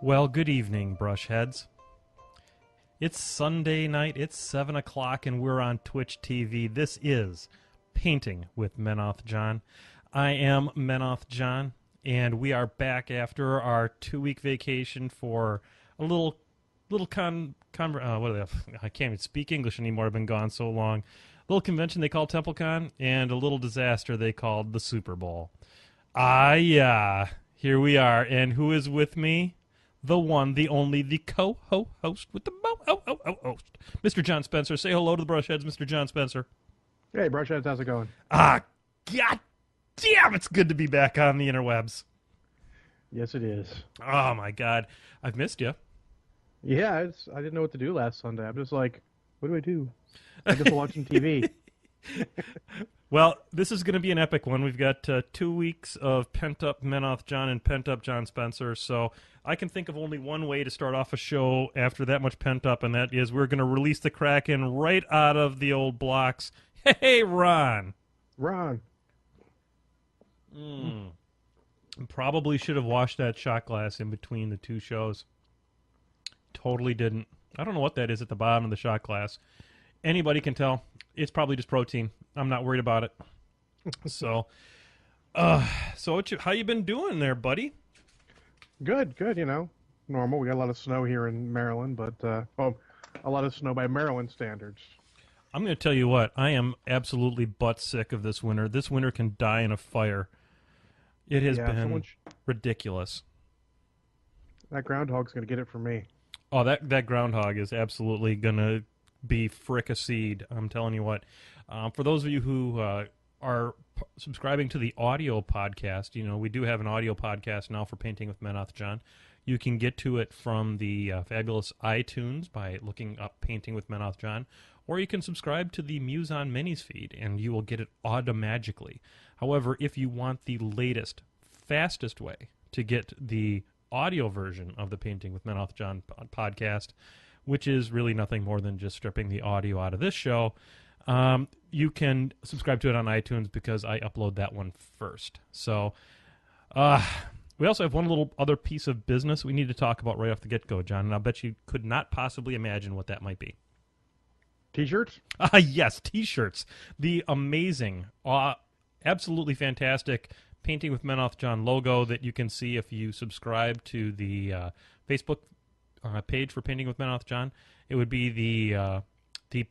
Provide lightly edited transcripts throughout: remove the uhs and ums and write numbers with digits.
Well, good evening, brushheads. It's Sunday night, it's 7 o'clock, and we're on Twitch TV. This is Painting with MkII John. I am MkII John, and we are back after our 2-week vacation for a little I can't even speak English anymore. I've been gone so long. Little convention they call TempleCon, and a little disaster they called the Super Bowl. Yeah, here we are, and who is with me? The one, the only, the co-host with the host, Mr. John Spencer. Say hello to the Brushheads, Mr. John Spencer. Hey, Brushheads, how's it going? God damn, it's good to be back on the interwebs. Yes, it is. Oh, my God. I've missed you. Yeah, I didn't know what to do last Sunday. I'm just like, what do I do? I'm just watching TV. Well, this is going to be an epic one. We've got 2 weeks of pent-up MkII John and pent-up John Spencer, so I can think of only one way to start off a show after that much pent-up, and that is we're going to release the Kraken right out of the old blocks. Hey, Ron! Ron. Probably should have washed that shot glass in between the two shows. Totally didn't. I don't know what that is at the bottom of the shot glass. Anybody can tell. It's probably just protein. I'm not worried about it. So how you been doing there, buddy? Good, normal. We got a lot of snow here in Maryland, but, a lot of snow by Maryland standards. I'm going to tell you what. I am absolutely butt sick of this winter. This winter can die in a fire. It has been ridiculous. That groundhog's going to get it from me. Oh, that groundhog is absolutely going to be fricasseed. I'm telling you what. For those of you who are subscribing to the audio podcast, we do have an audio podcast now for Painting with MkII John. You can get to it from the fabulous iTunes by looking up Painting with MkII John, or you can subscribe to the Muse on Minis feed, and you will get it automagically. However, if you want the latest, fastest way to get the audio version of the Painting with MkII John podcast, which is really nothing more than just stripping the audio out of this show, you can subscribe to it on iTunes because I upload that one first. So we also have one little other piece of business we need to talk about right off the get-go, John, and I'll bet you could not possibly imagine what that might be. T-shirts? Yes, T-shirts. The amazing, absolutely fantastic Painting with MkII John logo that you can see if you subscribe to the Facebook page for Painting with MkII John. It would be the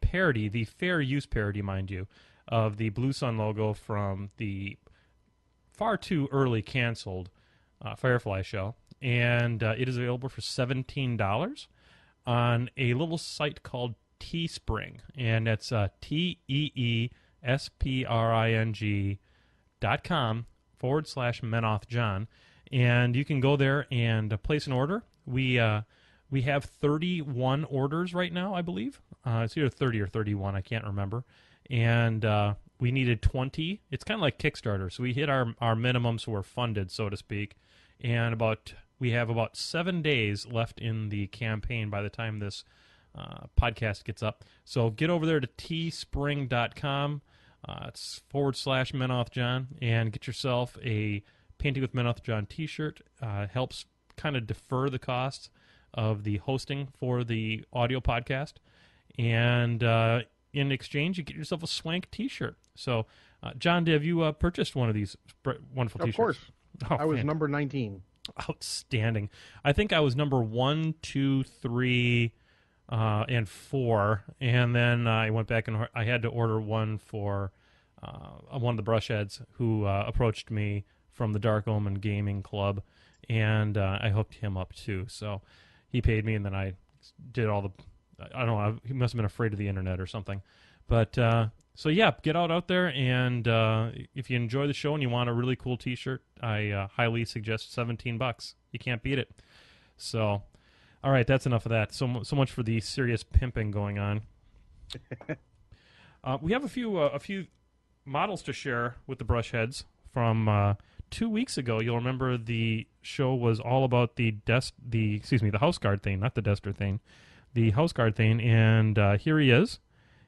parody, the fair use parody, mind you, of the Blue Sun logo from the far too early canceled Firefly show. And it is available for $17 on a little site called Teespring. And it's teespring.com/MkII John. And you can go there and place an order. We have 31 orders right now, I believe. It's either 30 or 31, I can't remember. And we needed 20. It's kind of like Kickstarter. So we hit our minimum, so we're funded, so to speak. And we have about 7 days left in the campaign by the time this podcast gets up. So get over there to teespring.com. It's /MkII John, and get yourself a Painting with MkII John t-shirt. Helps kind of defer the costs of the hosting for the audio podcast. And in exchange, you get yourself a swank t-shirt. So, John, have you purchased one of these wonderful t-shirts? Of course. Oh, I was number 19. Outstanding. I think I was number 1, 2, 3, and 4. And then I went back and I had to order one for one of the Brushheads who approached me from the Dark Omen Gaming Club. And I hooked him up, too. So he paid me, and then I did all the... I don't know. He must have been afraid of the internet or something. But, so yeah, get out there, and if you enjoy the show and you want a really cool t-shirt, I highly suggest $17. You can't beat it. So, all right, that's enough of that. So much for the serious pimping going on. We have a few models to share with the Brushheads from 2 weeks ago. You'll remember the show was all about the house guard thing, not the Dester thing, the house guard thing, and here he is.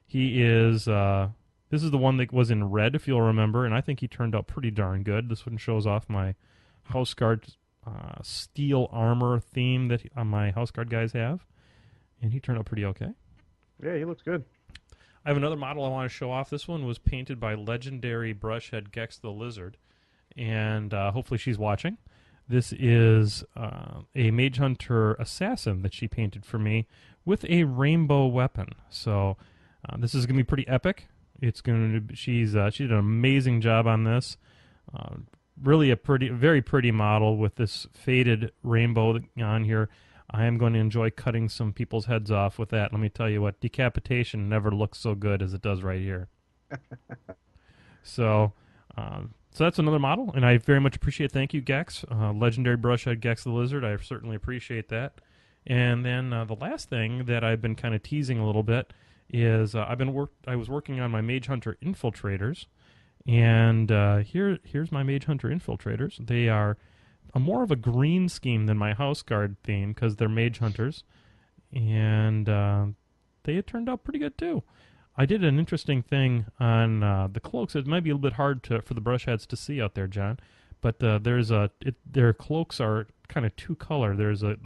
He is, this is the one that was in red, if you'll remember, and I think he turned out pretty darn good. This one shows off my house guard steel armor theme that my house guard guys have, and he turned out pretty okay. Yeah, he looks good. I have another model I want to show off. This one was painted by legendary brushhead Gex the Lizard, and hopefully she's watching. This is a Mage Hunter assassin that she painted for me with a rainbow weapon. So this is going to be pretty epic. It's going to. She did an amazing job on this. Really a very pretty model with this faded rainbow on here. I am going to enjoy cutting some people's heads off with that. Let me tell you what, decapitation never looks so good as it does right here. So that's another model, and I very much appreciate. Thank you, Gex, legendary brushhead Gex the Lizard. I certainly appreciate that. And then the last thing that I've been kind of teasing a little bit is I was working on my Mage Hunter Infiltrators, and here's my Mage Hunter Infiltrators. They are more of a green scheme than my House Guard theme because they're Mage Hunters, and they turned out pretty good too. I did an interesting thing on the cloaks. It might be a little bit hard for the brush heads to see out there, John, but their cloaks are kind of two color. There's a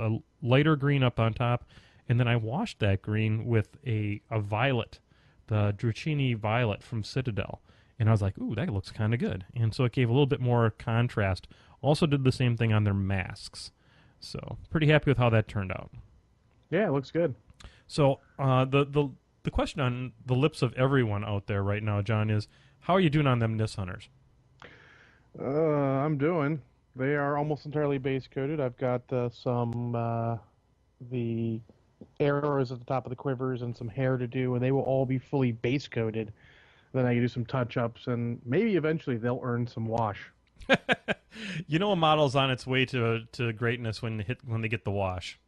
lighter green up on top, and then I washed that green with a violet, the Dracini Violet from Citadel, and I was like, ooh, that looks kind of good, and so it gave a little bit more contrast. Also did the same thing on their masks. So pretty happy with how that turned out. Yeah, it looks good. So the question on the lips of everyone out there right now, John, is how are you doing on them Nis Hunters? I'm doing. They are almost entirely base coated. I've got some the arrows at the top of the quivers and some hair to do, and they will all be fully base coated. Then I can do some touch ups, and maybe eventually they'll earn some wash. You know, a model's on its way to greatness when they get the wash.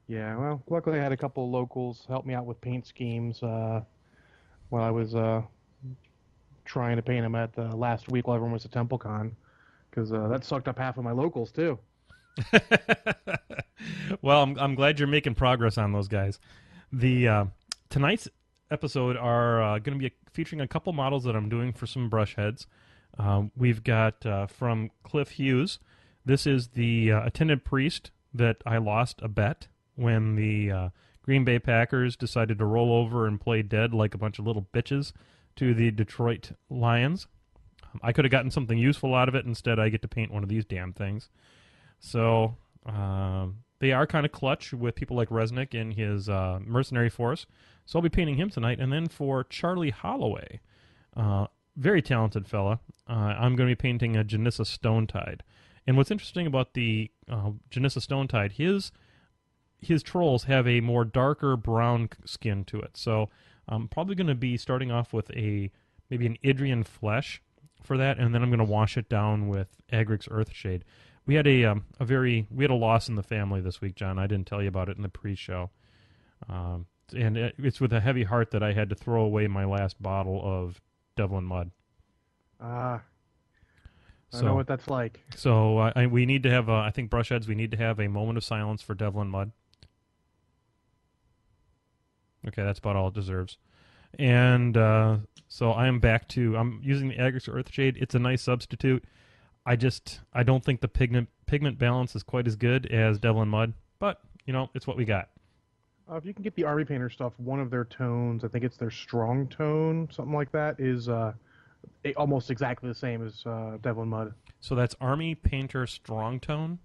Yeah, well, luckily I had a couple of locals help me out with paint schemes while I was trying to paint them at last week while everyone was at TempleCon, because that sucked up half of my locals too. Well, I'm glad you're making progress on those guys. The tonight's episode are going to be featuring a couple models that I'm doing for some brush heads. We've got from Cliff Hughes. This is the attendant priest that I lost a bet when the Green Bay Packers decided to roll over and play dead like a bunch of little bitches to the Detroit Lions. I could have gotten something useful out of it. Instead, I get to paint one of these damn things. So they are kind of clutch with people like Resnick and his mercenary force. So I'll be painting him tonight. And then for Charlie Holloway, very talented fella, I'm going to be painting a Janissa Stonetide. And what's interesting about the Janissa Stonetide, his trolls have a more darker brown skin to it. So I'm probably going to be starting off with maybe an Idrian Flesh for that, and then I'm going to wash it down with Agric's Earthshade. We had a loss in the family this week, John. I didn't tell you about it in the pre-show. And it's with a heavy heart that I had to throw away my last bottle of Devlin Mud. I know what that's like. So we need to have, I think, brush heads, we need to have a moment of silence for Devlin Mud. Okay, that's about all it deserves. And so I'm using the Agric's Earthshade. It's a nice substitute. I don't think the pigment balance is quite as good as Devlin Mud, but, it's what we got. If you can get the Army Painter stuff, one of their tones, I think it's their strong tone, something like that, is almost exactly the same as Devlin Mud. So that's Army Painter Strong Tone?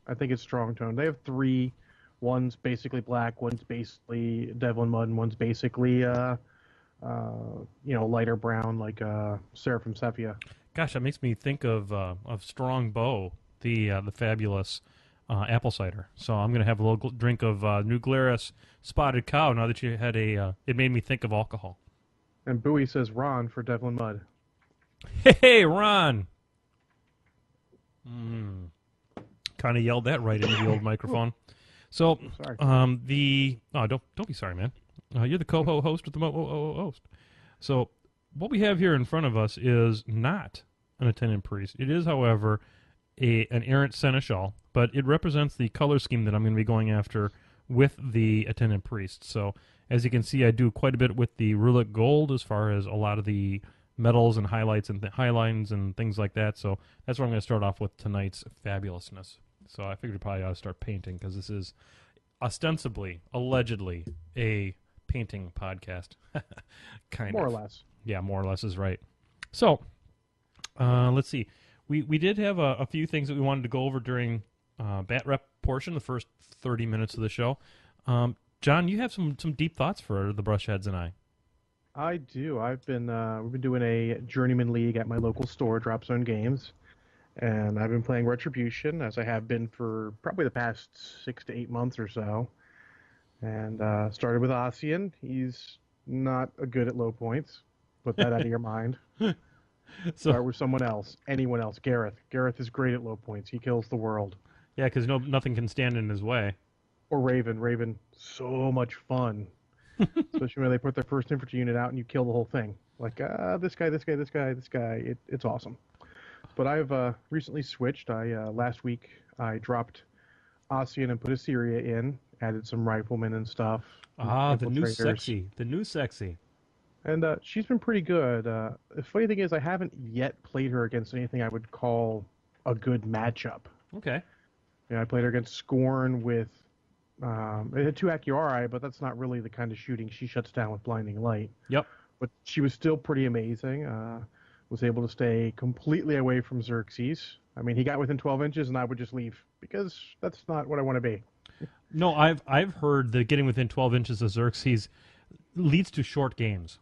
I think it's strong tone. They have three. One's basically black, one's basically Devlin Mud, and one's basically lighter brown like Seraphim Sepia. Gosh, that makes me think of Strong Bow, the fabulous apple cider. So I'm going to have a little drink of New Glarus Spotted Cow now that you had it made me think of alcohol. And Bowie says Ron for Devlin Mud. Hey, Ron! Kind of yelled that right into the old microphone. So, sorry. don't be sorry, man. You're the co-host with the host. So, what we have here in front of us is not an attendant priest. It is, however, an errant seneschal, but it represents the color scheme that I'm going to be going after with the attendant priest. So, as you can see, I do quite a bit with the Rulic Gold as far as a lot of the medals and highlights and highlines and things like that. So that's where I'm going to start off with tonight's fabulousness. So I figured probably ought to start painting because this is ostensibly, allegedly, a painting podcast. Kind More of. or less. Yeah, more or less is right. So let's see. We did have a few things that we wanted to go over during bat rep portion, the first 30 minutes of the show. John, you have some deep thoughts for the Brushheads and I. I do. We've been doing a journeyman league at my local store, Drop Zone Games, and I've been playing Retribution as I have been for probably the past 6 to 8 months or so. And started with Ossian. He's not good at low points. Put that out of your mind. Start with someone else, anyone else. Gareth. Gareth is great at low points. He kills the world. Yeah, because nothing can stand in his way. Or Raven. Raven, so much fun. Especially when they put their first infantry unit out and you kill the whole thing. Like, this guy. It's awesome. But I've recently switched. Last week I dropped Ossian and put Assyria in. Added some riflemen and stuff. The new sexy. And she's been pretty good. The funny thing is I haven't yet played her against anything I would call a good matchup. Okay. I played her against Scorn with it had 2 Acuri, but that's not really the kind of shooting she shuts down with blinding light. Yep. But she was still pretty amazing. Was able to stay completely away from Xerxes. I mean, he got within 12 inches, and I would just leave because that's not what I want to be. No, I've heard that getting within 12 inches of Xerxes leads to short games.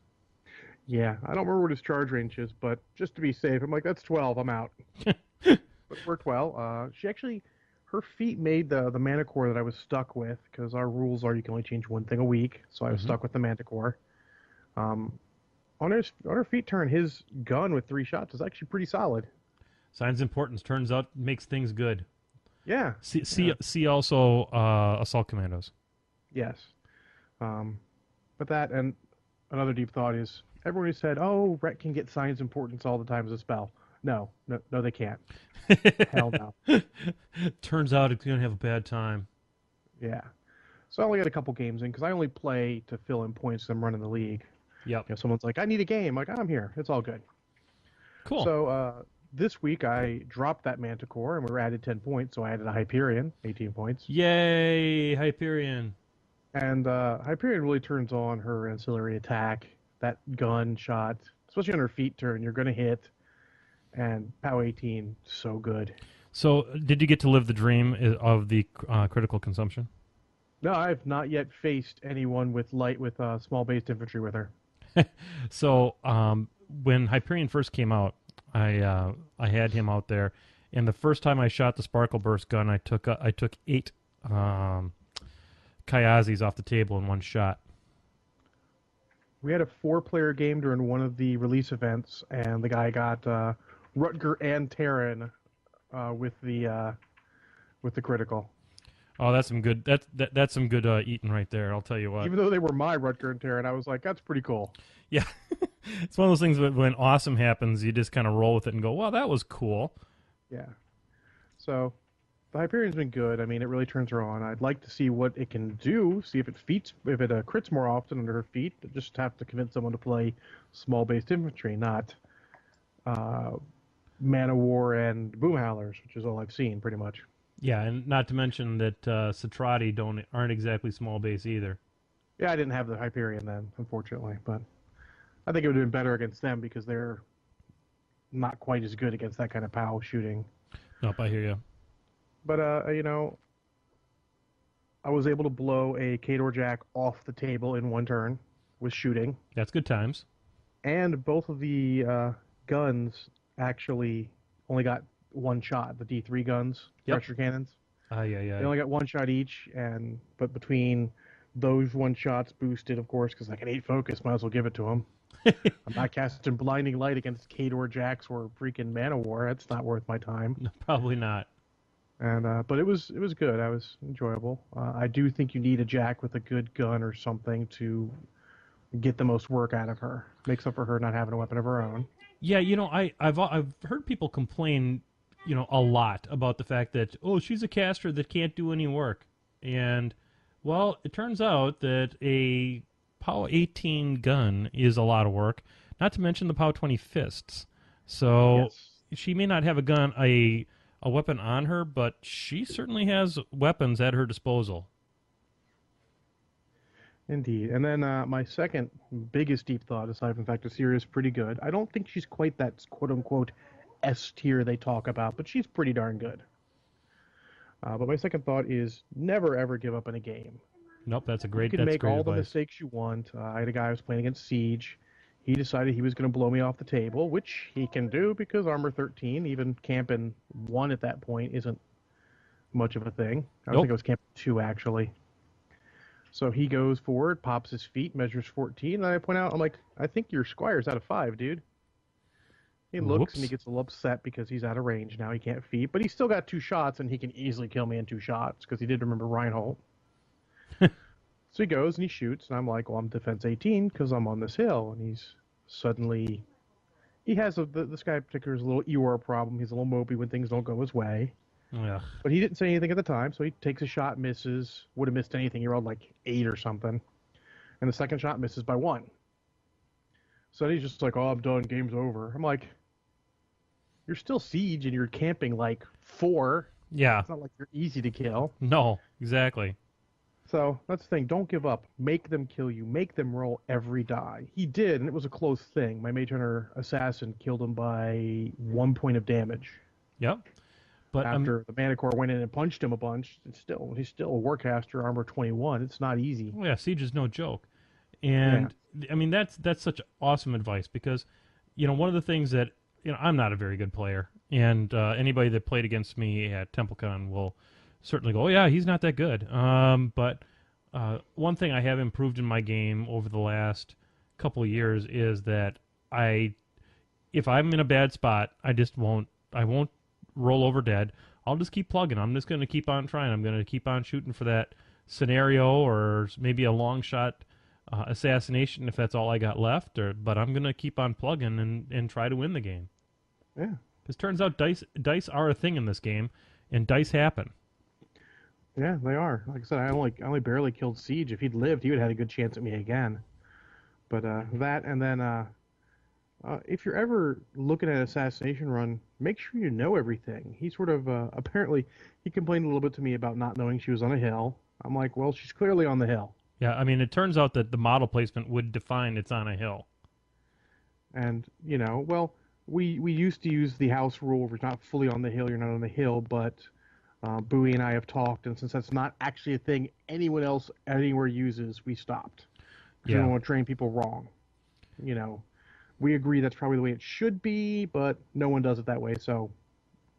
Yeah, I don't remember what his charge range is, but just to be safe, I'm like, that's 12, I'm out. But it worked well. She actually, her feat made the Manticore that I was stuck with, because our rules are you can only change one thing a week, so I was stuck with the Manticore. On her feat turn, his gun with 3 shots is actually pretty solid. Signs of importance. Turns out makes things good. Yeah. See also Assault Commandos. Yes. But that, and another deep thought is, everyone who said, oh, Rhett can get signs of importance all the time as a spell. No, they can't. Hell no. Turns out it's going to have a bad time. Yeah. So I only got a couple games in, because I only play to fill in points I'm running the league. Yep. Someone's like, I need a game. I'm like, I'm here. It's all good. Cool. So this week I dropped that Manticore, and we were added 10 points, so I added a Hyperion, 18 points. Yay, Hyperion. And Hyperion really turns on her ancillary attack, that gun shot, especially on her feet turn, you're going to hit. And POW 18, so good. So did you get to live the dream of the critical consumption? No, I've not yet faced anyone with small-based infantry with her. So when Hyperion first came out, I had him out there, and the first time I shot the Sparkle Burst gun, I took 8 Kayazis off the table in one shot. We had a 4-player game during one of the release events, and the guy got Rutger and Terran with the critical. Oh, that's some good. That's some good eating right there. I'll tell you what. Even though they were my Rutger and Terran, I was like, that's pretty cool. Yeah, it's one of those things when awesome happens, you just kind of roll with it and go, "Wow, that was cool." Yeah. So the Hyperion's been good. I mean, it really turns her on. I'd like to see what it can do. See if it crits more often under her feet. Just have to convince someone to play small-based infantry, not Man of War and Boom Howlers, which is all I've seen pretty much. Yeah, and not to mention that Satrati aren't exactly small base either. Yeah, I didn't have the Hyperion then, unfortunately, but I think it would have been better against them because they're not quite as good against that kind of POW shooting. Nope, I hear you. But I was able to blow a Khador Jack off the table in one turn with shooting. That's good times. And both of the guns actually only got one shot. The D3 guns, pressure cannons. Yeah. They only got one shot each, but between those one shots boosted, of course, because I can 8 focus, might as well give it to them. I'm not casting blinding light against Khador Jacks or freaking Man of War. That's not worth my time. No, probably not. And but it was good. It was enjoyable. I do think you need a Jack with a good gun or something to get the most work out of her. Makes up for her not having a weapon of her own. Yeah, I've heard people complain, a lot about the fact that she's a caster that can't do any work, and well, it turns out that a POW 18 gun is a lot of work not to mention the POW 20 fists. So Yes. she may not have a weapon on her, but she certainly has weapons at her disposal. Indeed. And then my second biggest deep thought, aside from the fact that Syria's pretty good, I don't think she's quite that quote-unquote S tier they talk about, but she's pretty darn good. But my second thought is never, ever give up in a game. Nope, that's You great can make all the advice. mistakes you want. I had a guy who was playing against Siege. He decided he was going to blow me off the table, which he can do because armor 13, even camping 1 at that point, isn't much of a thing. I Nope. think I was camping 2, actually. So he goes forward, pops his feet, measures 14, and I point out, I'm like, I think your squire's out of 5, dude. He looks Whoops. and he gets a little upset because he's out of range now. He can't feed, but he's still got 2 shots, and he can easily kill me in 2 shots because he did remember Reinhold. So he goes and he shoots, and I'm like, well, I'm defense 18 because I'm on this hill. And he's suddenly, he has this guy in particular has a little Eeyore problem. He's a little mopey when things don't go his way. Yeah. But he didn't say anything at the time, so he takes a shot, misses. Would have missed anything. He rolled like 8 or something. And the second shot misses by 1. So he's just like, oh, I'm done. Game's over. I'm like, you're still Siege and you're camping like 4. Yeah. It's not like you're easy to kill. No, exactly. So that's the thing. Don't give up. Make them kill you. Make them roll every die. He did, and it was a close thing. My Mage Hunter assassin killed him by 1 point of damage. Yep. But After the Manicore went in and punched him a bunch, he's still a Warcaster, armor 21. It's not easy. oh yeah, Siege is no joke. And I mean that's such awesome advice because one of the things that I'm not a very good player, and anybody that played against me at TempleCon will certainly go, oh yeah, he's not that good. But one thing I have improved in my game over the last couple of years is that if I'm in a bad spot, I won't roll over dead. I'll just keep plugging. I'm just going to keep on trying. I'm going to keep on shooting for that scenario or maybe a long shot assassination if that's all I got left. But I'm going to keep on plugging and try to win the game. Yeah. Because turns out dice are a thing in this game, and dice happen. Yeah, they are. Like I said, I only barely killed Siege. If he'd lived, he would have had a good chance at me again. But that, and then if you're ever looking at an assassination run, make sure you know everything. He sort of apparently he complained a little bit to me about not knowing she was on a hill. I'm like, well, she's clearly on the hill. Yeah, I mean, it turns out that the model placement would define it's on a hill. And well, we used to use the house rule. If you're not fully on the hill, you're not on the hill. But Bowie and I have talked, and since that's not actually a thing anyone else anywhere uses, we stopped. Because we don't want to train people wrong. We agree that's probably the way it should be, but no one does it that way, so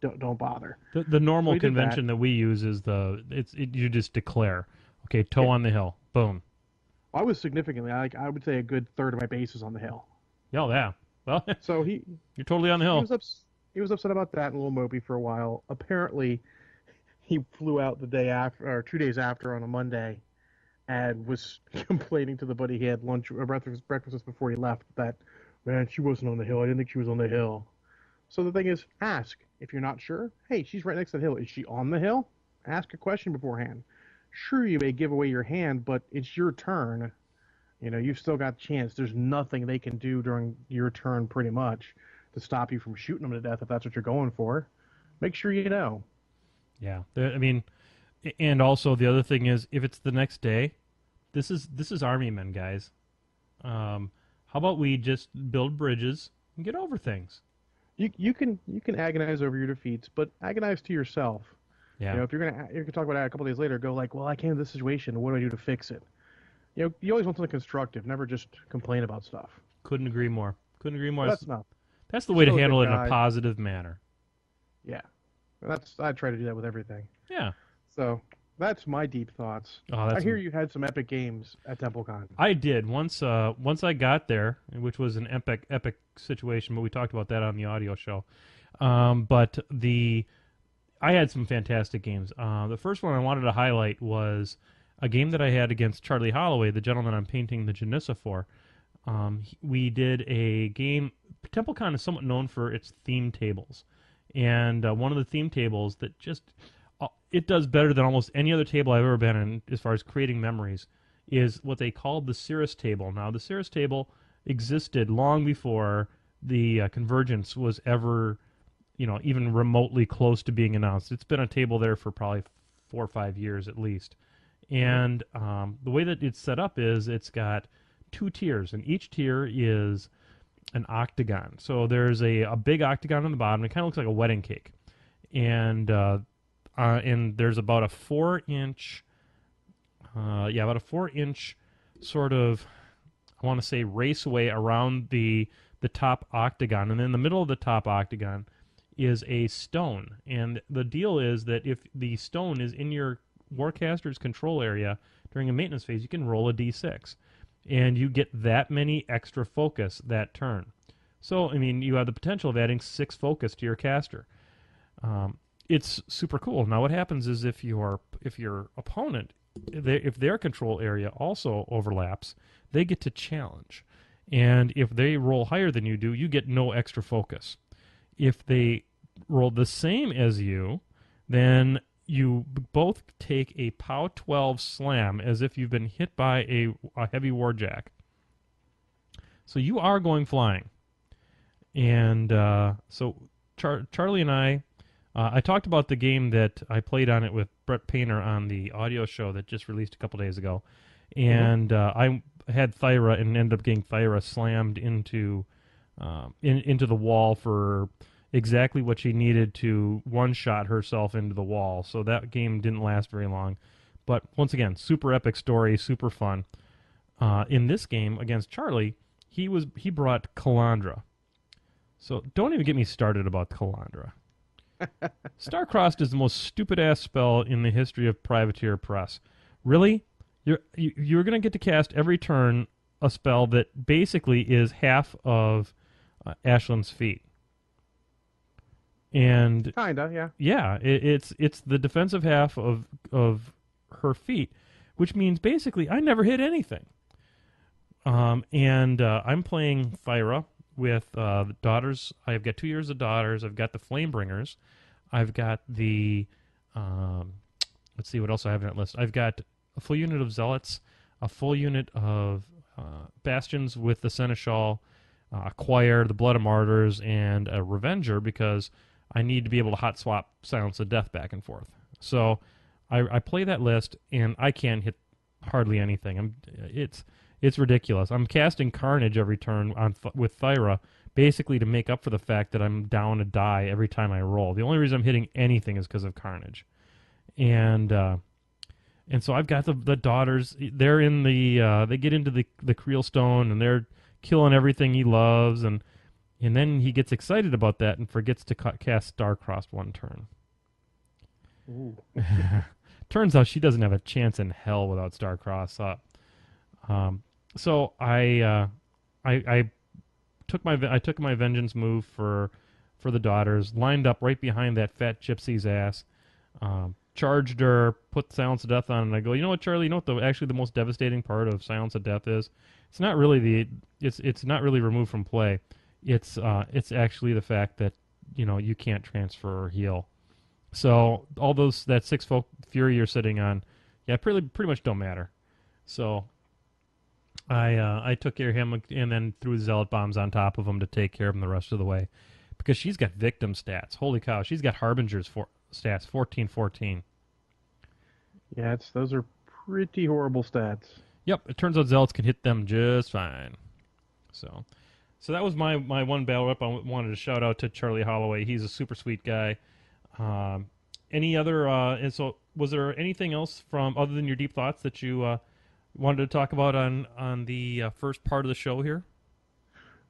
don't bother. The normal So convention that we use is you just declare, okay, toe on the hill, boom. I was significantly, I would say a good third of my base is on the hill. Oh yeah, well, So you're totally on the hill. He was upset about that and a little mopey for a while. Apparently, he flew out the day after, or 2 days after on a Monday, and was complaining to the buddy he had lunch or breakfast with before he left that, man, she wasn't on the hill. I didn't think she was on the hill. So the thing is, ask. If you're not sure, hey, she's right next to the hill. Is she on the hill? Ask a question beforehand. Sure, you may give away your hand, but it's your turn. You've still got a chance. There's nothing they can do during your turn, pretty much, to stop you from shooting them to death if that's what you're going for. Make sure you know. Yeah, I mean, and also the other thing is, if it's the next day, this is Army men, guys. How about we just build bridges and get over things? You can agonize over your defeats, but agonize to yourself. Yeah. If you're gonna talk about it a couple days later, go like, well, I came to this situation. What do I do to fix it? You always want something constructive. Never just complain about stuff. Couldn't agree more. That's not. That's the way to Still a handle good it in guy. a positive manner. Yeah, I try to do that with everything. Yeah. So that's my deep thoughts. Oh, that's I hear you had some epic games at TempleCon. I did once I got there, which was an epic situation, but we talked about that on the audio show. But I had some fantastic games. The first one I wanted to highlight was a game that I had against Charlie Holloway, the gentleman I'm painting the Janissa for. We did a game. TempleCon is somewhat known for its theme tables, and one of the theme tables that just it does better than almost any other table I've ever been in as far as creating memories is what they called the Cirrus table. Now, the Cirrus table existed long before the convergence was ever, even remotely close to being announced. It's been a table there for probably 4 or 5 years at least. And the way that it's set up is it's got 2 tiers, and each tier is an octagon. So there's a big octagon on the bottom. It kind of looks like a wedding cake, and there's about a 4 inch, about a 4 inch sort of, I want to say, raceway around the top octagon, and in the middle of the top octagon is a stone. And the deal is that if the stone is in your Warcaster's control area during a maintenance phase, you can roll a d6, and you get that many extra focus that turn. So, I mean, you have the potential of adding 6 focus to your caster. It's super cool. Now, what happens is if your opponent, if their control area also overlaps, they get to challenge. And if they roll higher than you do, you get no extra focus. If they roll the same as you, then you both take a POW 12 slam as if you've been hit by a heavy warjack. So you are going flying. And so Charlie and I talked about the game that I played on it with Brett Painter on the audio show that just released a couple days ago. And I had Thyra and ended up getting Thyra slammed into the wall for exactly what she needed to one-shot herself into the wall. So that game didn't last very long. But once again, super epic story, super fun. In this game against Charlie, he brought Calandra. So don't even get me started about Calandra. Star-Crossed is the most stupid-ass spell in the history of Privateer Press. Really? You're going to get to cast every turn a spell that basically is half of Ashland's feat. And kinda, yeah. Yeah, it's the defensive half of her feat, which means basically I never hit anything. I'm playing Thyra with the daughters. I've got 2 years of daughters. I've got the Flamebringers. I've got the let's see what else I have in that list. I've got a full unit of Zealots, a full unit of Bastions with the Seneschal, a Choir, the Blood of Martyrs, and a Revenger because I need to be able to hot swap Silence of Death back and forth. So I play that list, and I can't hit hardly anything. It's ridiculous. I'm casting Carnage every turn with Thyra, basically to make up for the fact that I'm down a die every time I roll. The only reason I'm hitting anything is because of Carnage. And so I've got the daughters. They're in they get into the Creel Stone, and they're killing everything he loves, and then he gets excited about that and forgets to cast Star-Crossed one turn. Ooh. Turns out she doesn't have a chance in hell without Star-Crossed. So I took my vengeance move for the daughters, lined up right behind that fat gypsy's ass, charged her, put Silence of Death on, and I go, you know what, Charlie? You know what actually the most devastating part of Silence of Death is? It's not really it's not really removed from play. It's actually the fact that you can't transfer or heal. So all that 6 folk fury you're sitting on, pretty much don't matter. So I took care of him and then threw Zealot bombs on top of him to take care of him the rest of the way, because she's got victim stats. Holy cow, she's got Harbinger's stats 14-14. Yeah, those are pretty horrible stats. Yep, it turns out Zealots can hit them just fine. So that was my one battle rep. I wanted to shout out to Charlie Holloway. He's a super sweet guy. Any other? And so, was there anything else from other than your deep thoughts that you wanted to talk about on the first part of the show here?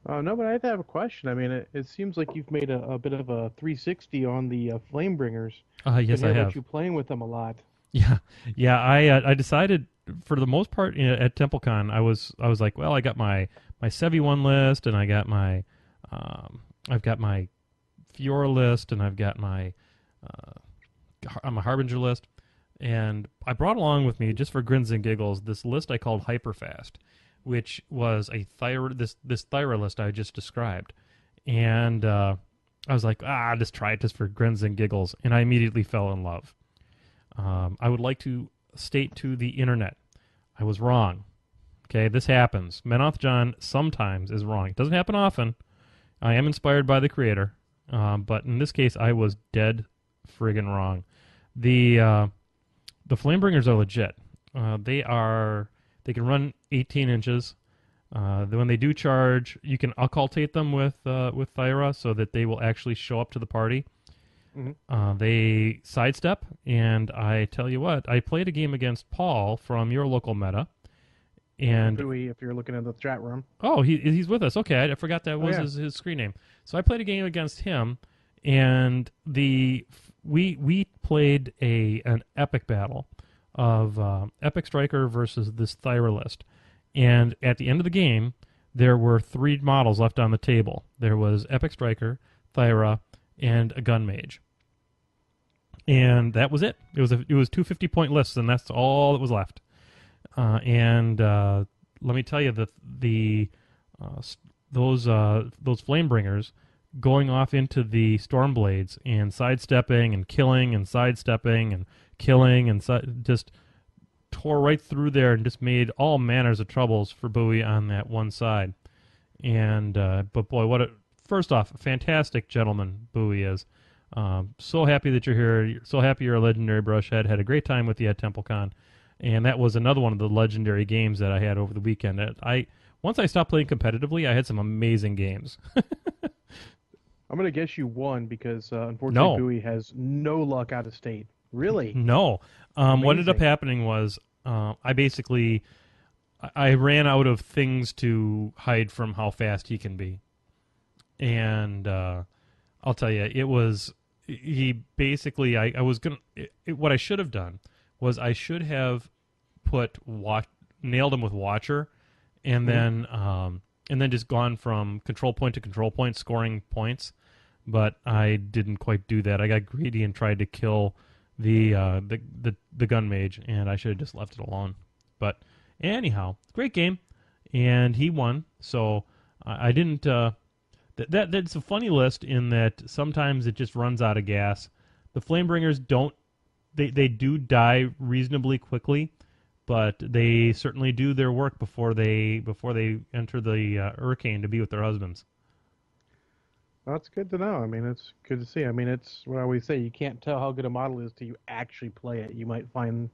No, but I have a question. I mean, it seems like you've made a bit of a 360 on the Flamebringers. Yes, I have. You playing with them a lot. Yeah. I decided for the most part at TempleCon, I was like, well, I got my Sevi one list, and I got I've got my Fiora list, and I've got my Harbinger list, and I brought along with me, just for grins and giggles, this list I called Hyperfast, which was a this Thyra list I just described, and I was like, just try it just for grins and giggles, and I immediately fell in love. I would like to state to the internet, I was wrong. Okay, this happens. Menoth John sometimes is wrong. It doesn't happen often. I am inspired by the creator, but in this case, I was dead friggin' wrong. The Flamebringers are legit. They can run 18 inches. When they do charge, you can occultate them with Thyra so that they will actually show up to the party. Mm-hmm. They sidestep, and I tell you what, I played a game against Paul from your local meta, and PwI, if you're looking in the chat room. oh, he's with us. Okay, I forgot that was his screen name. So I played a game against him, and we played an epic battle of Epic Striker versus this Thyra list. And at the end of the game, there were 3 models left on the table. There was Epic Striker, Thyra, and a Gun Mage. And that was it. It was 2 50-point lists, and that's all that was left. Let me tell you that those Flamebringers going off into the Stormblades and sidestepping and killing and sidestepping and killing and just tore right through there and just made all manners of troubles for Bowie on that one side. And but boy, first off, a fantastic gentleman Bowie is. So happy that you're here. So happy you're a legendary brushhead. Had a great time with you at TempleCon. And that was another one of the legendary games that I had over the weekend. Once I stopped playing competitively, I had some amazing games. I'm going to guess you won because, unfortunately, Bowie has no luck out of state. Really? No. What ended up happening was I ran out of things to hide from how fast he can be. And I'll tell you, it was... He basically... I was going to... What I should have done was I should have nailed him with Watcher, and then just gone from control point to control point, scoring points. But I didn't quite do that. I got greedy and tried to kill the Gun Mage, and I should have just left it alone. But anyhow, great game, and he won. So I didn't. That's a funny list in that sometimes it just runs out of gas. The Flamebringers don't. They do die reasonably quickly, but they certainly do their work before they enter the hurricane to be with their husbands. That's good to know. I mean, it's good to see. I mean, it's what I always say. You can't tell how good a model is till you actually play it. You might find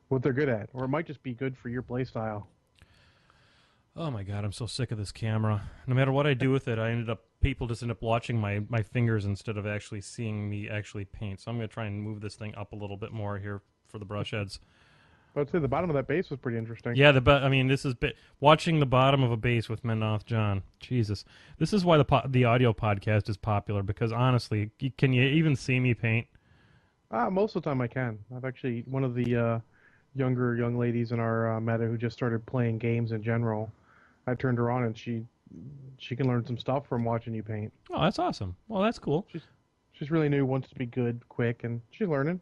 what they're good at, or it might just be good for your play style. Oh my God, I'm so sick of this camera. No matter what I do with it, people just end up watching my fingers instead of actually seeing me actually paint. So I'm going to try and move this thing up a little bit more here for the brush heads. But I'd say the bottom of that base was pretty interesting. Yeah, this is watching the bottom of a base with Menoth John. Jesus, this is why the audio podcast is popular, because honestly, can you even see me paint? Most of the time I can. I've actually one of the younger young ladies in our meta who just started playing games in general. I turned her on, and she can learn some stuff from watching you paint. Oh, that's awesome. Well, that's cool. She's really new, wants to be good, quick, and she's learning.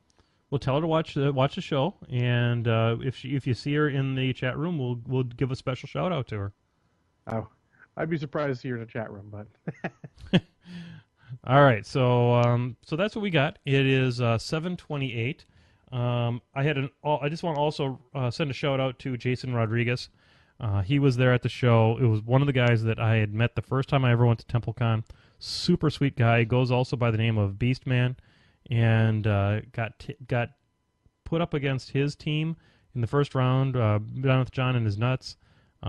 We'll tell her to watch the show, and if you see her in the chat room, we'll give a special shout out to her. Oh, I'd be surprised to see her in the chat room, but. All right, so that's what we got. It is 7:28. I just want to also send a shout out to Jason Rodriguez. He was there at the show. It was one of the guys that I had met the first time I ever went to TempleCon. Super sweet guy. He goes also by the name of Beastman, and got put up against his team in the first round, down with John and his nuts.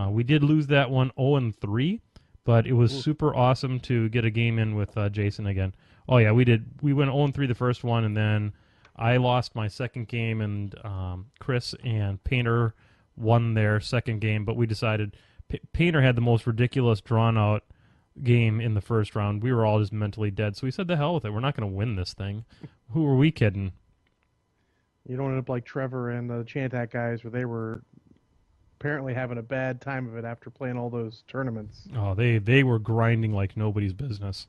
We did lose that one 0-3, but it was super awesome to get a game in with Jason again. Oh yeah, we did. We went 0-3 the first one, and then I lost my second game, and Chris and Painter won their second game, but we decided Painter had the most ridiculous drawn-out game in the first round. We were all just mentally dead, so we said, the hell with it. We're not going to win this thing. Who are we kidding? You don't end up like Trevor and the Chantak guys, where they were apparently having a bad time of it after playing all those tournaments. Oh, they were grinding like nobody's business.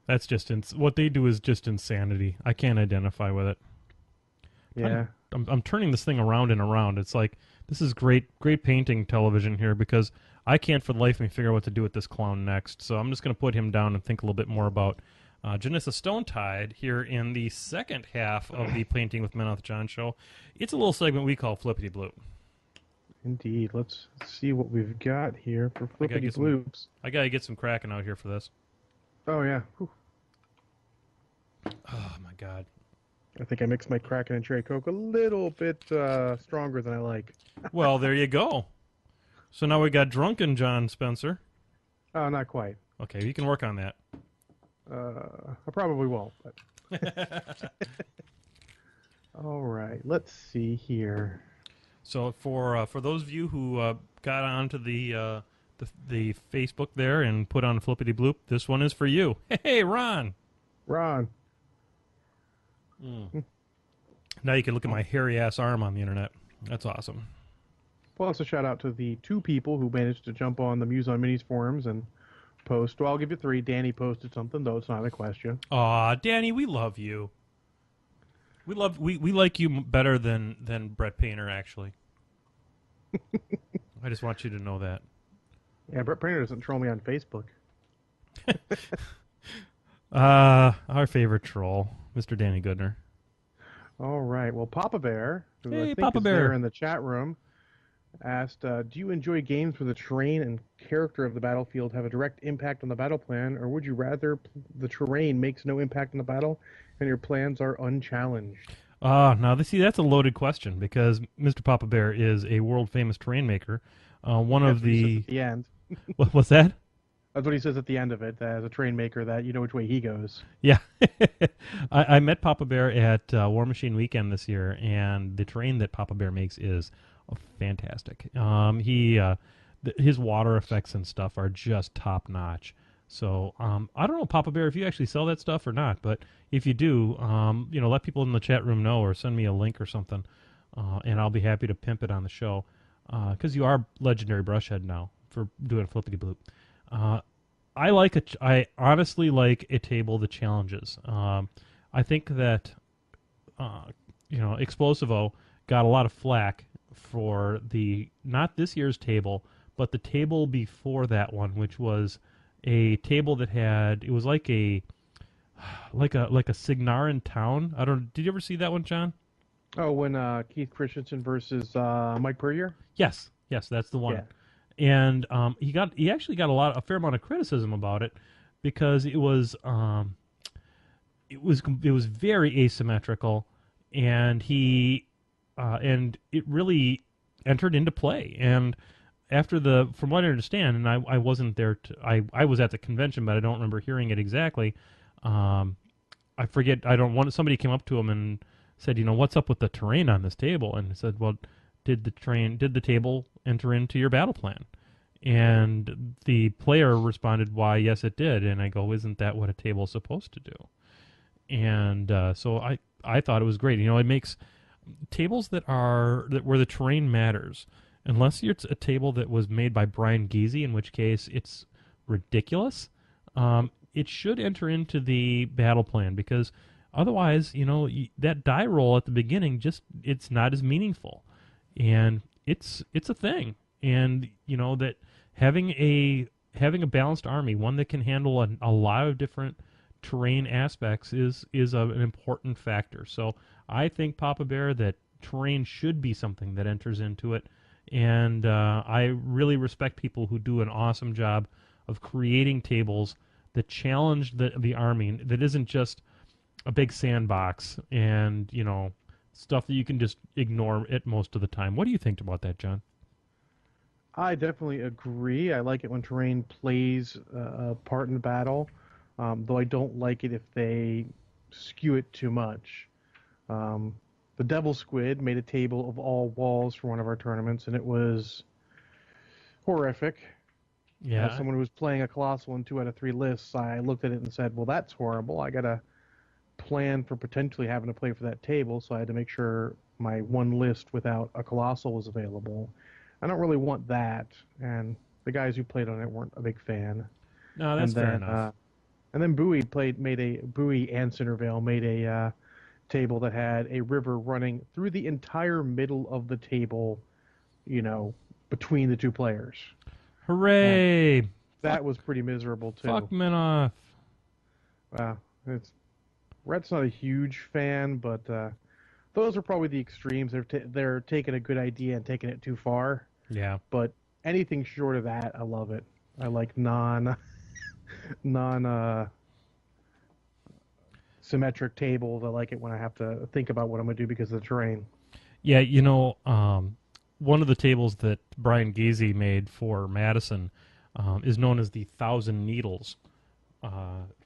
That's just what they do is just insanity. I can't identify with it. Yeah. I'm turning this thing around and around. It's like, this is great painting television here, because I can't for the life of me figure out what to do with this clown next. So I'm just going to put him down and think a little bit more about Janissa Stonetide here in the second half of the Painting with Menoth John show. It's a little segment we call Flippity Bloop. Indeed. Let's see what we've got here for Flippity Bloops. I gotta get some cracking out here for this. Oh, yeah. Whew. Oh my god. I think I mixed my Kraken and Cherry Coke a little bit stronger than I like. Well, there you go. So now we got drunken John Spencer. Oh, not quite. Okay, you can work on that. I probably won't. But all right. Let's see here. So for those of you who got onto the Facebook there and put on Flippity Bloop, this one is for you. Hey, Ron. Ron. Now you can look at my hairy ass arm on the internet. That's awesome. Plus a shout out to the 2 people who managed to jump on the Muse on Minis forums and post. Well, I'll give you 3. Danny posted something, though it's not a question. Aw, Danny, we love you. We like you better than Brett Painter, actually. I just want you to know that. Yeah, Brett Painter doesn't troll me on Facebook. Our favorite troll, Mr. Danny Goodner. All right. Well, Papa Bear, who Hey, I think Papa is Bear. there in the chat room, asked, do you enjoy games where the terrain and character of the battlefield have a direct impact on the battle plan, or would you rather the terrain makes no impact on the battle and your plans are unchallenged? Now, that's a loaded question because Mr. Papa Bear is a world-famous terrain maker. One That's of what he the... says at the end. What's that? That's what he says at the end of it, as a terrain maker, that you know which way he goes. Yeah. I met Papa Bear at War Machine Weekend this year, and the terrain that Papa Bear makes is fantastic. His water effects and stuff are just top-notch. So I don't know, Papa Bear, if you actually sell that stuff or not, but if you do, let people in the chat room know or send me a link or something, and I'll be happy to pimp it on the show, because you are legendary brushhead now for doing Flippity Bloop. I honestly like a table that challenges. I think that Explosivo got a lot of flack for not this year's table, but the table before that one, which was a table that it was like a Signarin town. Did you ever see that one, John? Oh, when Keith Christensen versus Mike Puryear? Yes, that's the one. Yeah. And he actually got a fair amount of criticism about it because it was very asymmetrical, and and it really entered into play. And from what I understand, and I wasn't there I was at the convention, but I don't remember hearing it exactly. I forget. Somebody came up to him and said, what's up with the terrain on this table? And he said, well, did the table enter into your battle plan? And the player responded, why, yes, it did. And I go, isn't that what a table is supposed to do? And so I thought it was great. It makes tables where the terrain matters, unless it's a table that was made by Brian Geezy, in which case it's ridiculous. It should enter into the battle plan, because otherwise, that die roll at the beginning it's not as meaningful, and it's a thing. And that having a balanced army, one that can handle a lot of different terrain aspects, is an important factor. So I think, Papa Bear, that terrain should be something that enters into it, and I really respect people who do an awesome job of creating tables that challenge the army, that isn't just a big sandbox and stuff that you can just ignore it most of the time. What do you think about that, John? I definitely agree. I like it when terrain plays a part in the battle, though I don't like it if they skew it too much. The Devil Squid made a table of all walls for one of our tournaments, and it was horrific. Yeah. As someone who was playing a Colossal in 2 out of 3 lists, I looked at it and said, well, that's horrible. I got to plan for potentially having to play for that table, so I had to make sure my one list without a Colossal was available. I don't really want that, and the guys who played on it weren't a big fan. No, that's fair enough. And then Bowie and Centervale made a table that had a river running through the entire middle of the table, between the 2 players. Hooray! And that was pretty miserable too. Fuck men off. Rhett's not a huge fan, but those are probably the extremes. They're taking a good idea and taking it too far. Yeah. But anything short of that, I love it. I like non symmetric tables. I like it when I have to think about what I'm going to do because of the terrain. Yeah, one of the tables that Brian Gazy made for Madison is known as the Thousand Needles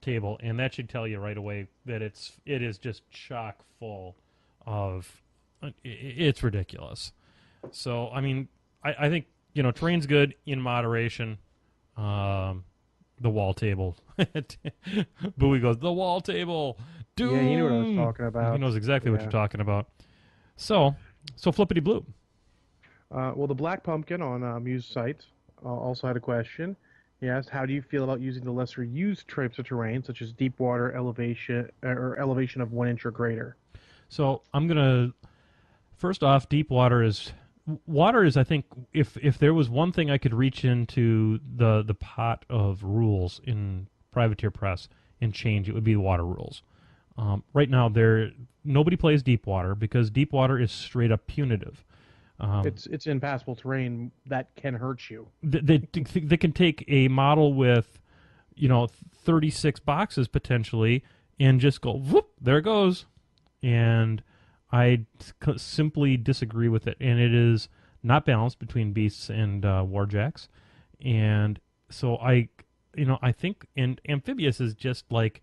table, and that should tell you right away that it is just chock full of it's ridiculous. So I mean, I think terrain's good in moderation. Um, the wall table, Bowie goes the wall table. Yeah, you knew what I was Doom. talking He about. knows exactly what you're Yeah. talking about. So Flippity Bloop. Well, the Black Pumpkin on Muse site also had a question. He asked, "How do you feel about using the lesser used types of terrain, such as deep water elevation or elevation of 1 inch or greater?" So I'm gonna first off, deep water is I think if there was one thing I could reach into the pot of rules in Privateer Press and change, it would be the water rules. Right now, nobody plays deep water because deep water is straight up punitive. It's impassable terrain that can hurt you. They can take a model with 36 boxes potentially and just go whoop, there it goes. And I simply disagree with it, and it is not balanced between beasts and warjacks. And so I think and amphibious is just like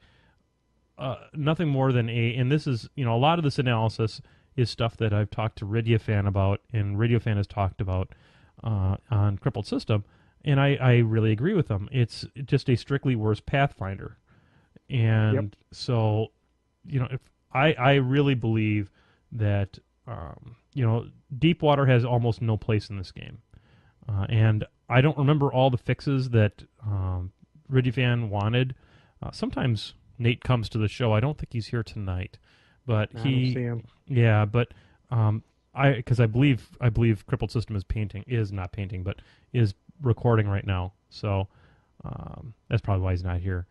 nothing more than and this is a lot of this analysis is stuff that I've talked to Radiofan about, and Radiofan has talked about on Crippled System, and I really agree with them. It's just a strictly worse Pathfinder, Yep. and so if I really believe that Deepwater has almost no place in this game, and I don't remember all the fixes that Radiofan wanted. Sometimes Nate comes to the show. I don't think he's here tonight, but I don't see him. yeah, but because I believe Crippled System is not painting, but is recording right now. So that's probably why he's not here.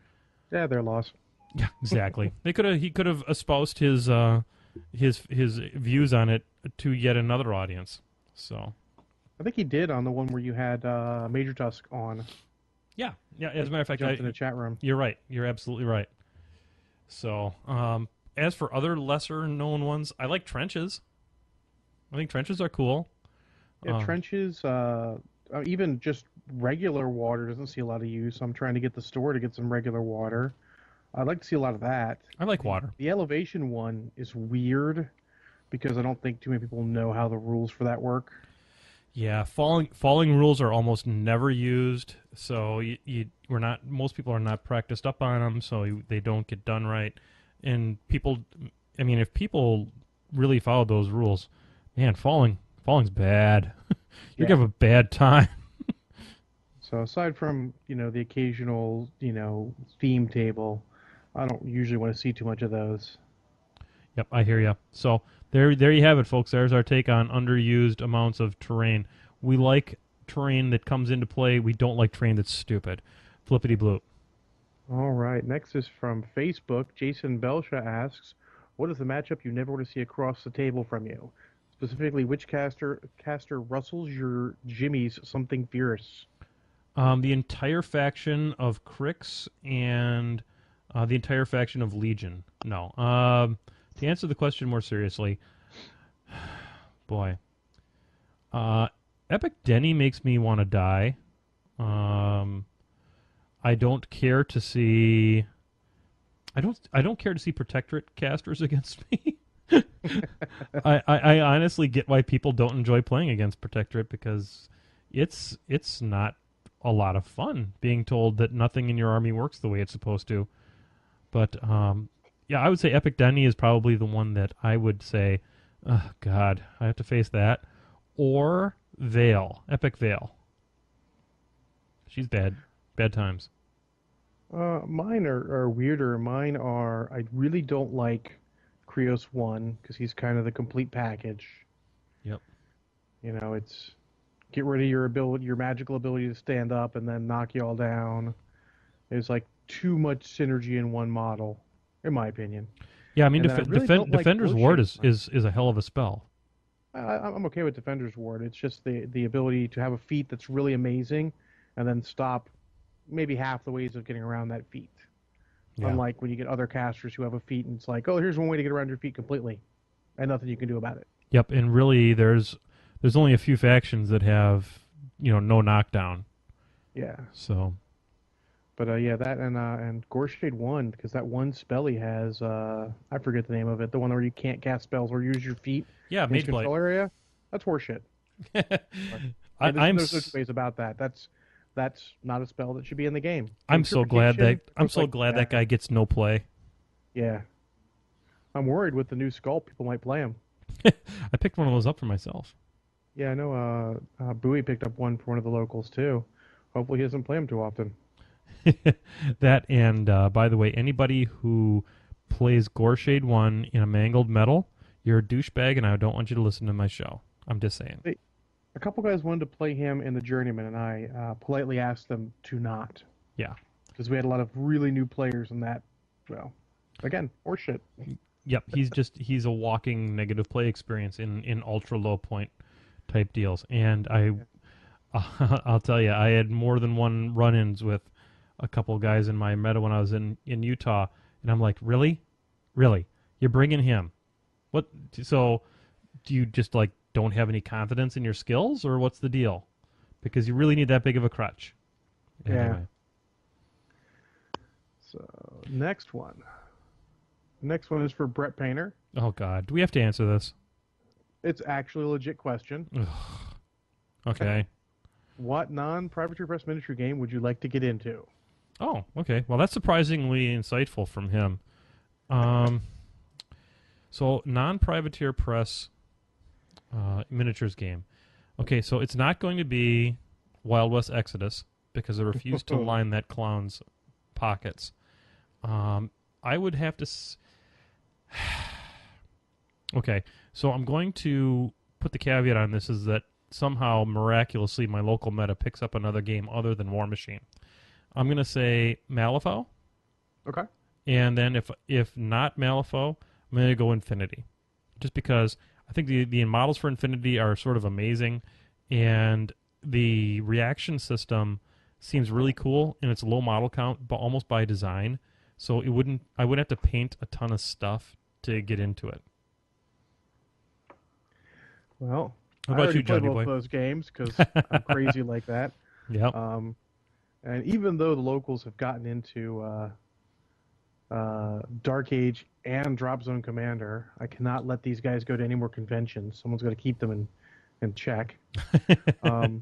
Yeah, they're lost. Yeah, exactly. He could have espoused his views on it to yet another audience. So I think he did on the one where you had Major Tusk on. yeah. As a matter of fact, Jumped in the chat room. you're right. You're absolutely right. So as for other lesser known ones, I like trenches. I think trenches are cool. Yeah, trenches. Even just regular water doesn't see a lot of use. I'm trying to get the store to get some regular water. I'd like to see a lot of that. I like water. The elevation one is weird because I don't think too many people know how the rules for that work. Yeah, falling rules are almost never used, so most people are not practiced up on them, so they don't get done right. And people, I mean, if people really follow those rules, man, falling's bad. You're gonna have a bad time. So aside from the occasional theme table, I don't usually want to see too much of those. Yep, I hear you. So there you have it, folks. There's our take on underused amounts of terrain. We like terrain that comes into play. We don't like terrain that's stupid. Flippity bloop. All right. Next is from Facebook. Jason Belsha asks, "What is the matchup you never want to see across the table from you? Specifically, which caster rustles your jimmies something fierce?" The entire faction of Crix and the entire faction of Legion. No. To answer the question more seriously, boy, Epic Denny makes me want to die. I don't care to see. I don't care to see Protectorate casters against me. I honestly get why people don't enjoy playing against Protectorate because it's not a lot of fun being told that nothing in your army works the way it's supposed to. But yeah, I would say Epic Denny is probably the one that I would say, oh God, I have to face that. Or Vale, Epic Vale. She's bad times. Mine are weirder. Mine are, I really don't like Krios 1 because he's kind of the complete package. Yep. It's get rid of your magical ability to stand up and then knock you all down. There's like too much synergy in one model, in my opinion. Yeah, I mean, And then I really don't like Defender's glitching. Ward is a hell of a spell. I'm okay with Defender's Ward. It's just the ability to have a feat that's really amazing, and then stop maybe half the ways of getting around that feat. Yeah. Unlike when you get other casters who have a feat and it's like, oh, here's one way to get around your feat completely, and nothing you can do about it. Yep. And really, there's only a few factions that have no knockdown. Yeah. So. But yeah, that and Goreshade 1, because that one spell he has, I forget the name of it, the one where you can't cast spells or use your feet Yeah, in his Mage Blade. control area. That's horseshit. There's no two ways about that. That's not a spell that should be in the game. I'm so glad that that guy gets no play. Yeah, I'm worried with the new Skull, people might play him. I picked one of those up for myself. Yeah, I know. Bowie picked up one for one of the locals too. Hopefully, he doesn't play him too often. That and by the way, anybody who plays Goreshade 1 in a mangled metal, you're a douchebag, and I don't want you to listen to my show. I'm just saying. A couple guys wanted to play him in the Journeyman, and I politely asked them to not. Yeah. Because we had a lot of really new players in that. Well, again, horseshit. Yep, he's a walking negative play experience in ultra low point type deals, and I'll tell you, I had more than one run-ins with a couple of guys in my meta when I was in Utah, and I'm like, really, you're bringing him? What? So, do you just like don't have any confidence in your skills, or what's the deal? Because you really need that big of a crutch. Anyway. Yeah. So next one. Next one is for Brett Painter. Oh God, do we have to answer this? It's actually a legit question. Okay. What non-privateer press miniature game would you like to get into? Oh, okay. Well, that's surprisingly insightful from him. So non-privateer press miniatures game. Okay, so it's not going to be Wild West Exodus because I refuse to line that clown's pockets. I would have to... Okay, so I'm going to put the caveat on this is that somehow, miraculously, my local meta picks up another game other than War Machine. I'm going to say Malifaux. Okay. And then if not Malifaux, I'm going to go Infinity. Just because I think the models for Infinity are sort of amazing, and the reaction system seems really cool, and it's low model count, but almost by design. So I wouldn't have to paint a ton of stuff to get into it. Well, how I about you, played Johnny both boy? those games because I'm crazy like that. Yeah. And even though the locals have gotten into Dark Age and Drop Zone Commander, I cannot let these guys go to any more conventions. Someone's got to keep them in check. I'd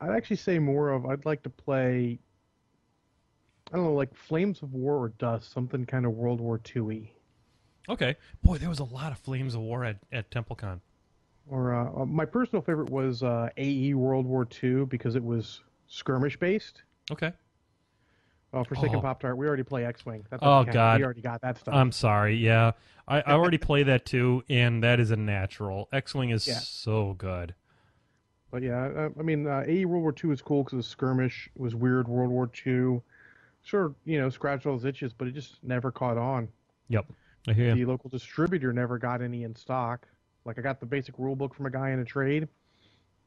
actually say I'd like to play, I don't know, like Flames of War or Dust, something kind of World War II-y. Okay. Boy, there was a lot of Flames of War at TempleCon. Or my personal favorite was AE World War II because it was skirmish based. Okay. Forsaken Pop-Tart, we already play X-Wing. God. We already got that stuff. I'm sorry. Yeah. I already play that too, and that is a natural. X-Wing is so good. But yeah, I mean, AE World War II is cool because it was skirmish. It was weird World War II. Sure, scratched all those itches, but it just never caught on. Yep. I hear The local distributor never got any in stock. Like, I got the basic rule book from a guy in a trade,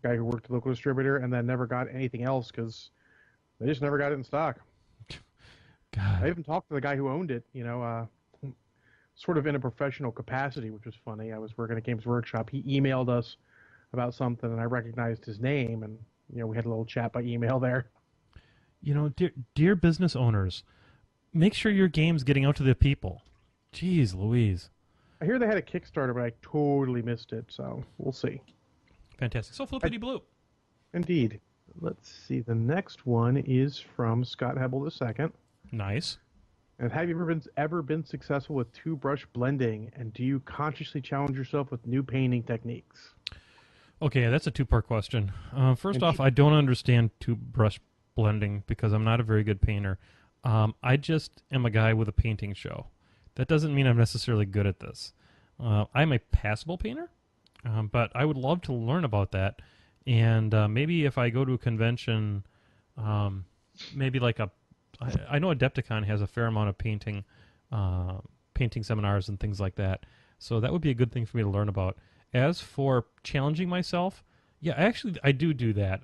guy who worked at the local distributor, and then never got anything else because they just never got it in stock. God. I even talked to the guy who owned it, sort of in a professional capacity, which was funny. I was working at Games Workshop. He emailed us about something, and I recognized his name, and we had a little chat by email there. Dear business owners, make sure your game's getting out to the people. Jeez Louise. I hear they had a Kickstarter, but I totally missed it, so we'll see. Fantastic. So Flippity Bloop. Indeed. Let's see. The next one is from Scott Hebel II. Nice. And have you ever been successful with two-brush blending, and do you consciously challenge yourself with new painting techniques? Okay, that's a two-part question. First off, I don't understand two-brush blending because I'm not a very good painter. I just am a guy with a painting show. That doesn't mean I'm necessarily good at this. I'm a passable painter, but I would love to learn about that. And maybe if I go to a convention, maybe like I know Adepticon has a fair amount of painting seminars and things like that. So that would be a good thing for me to learn about. As for challenging myself, yeah, actually, I do that.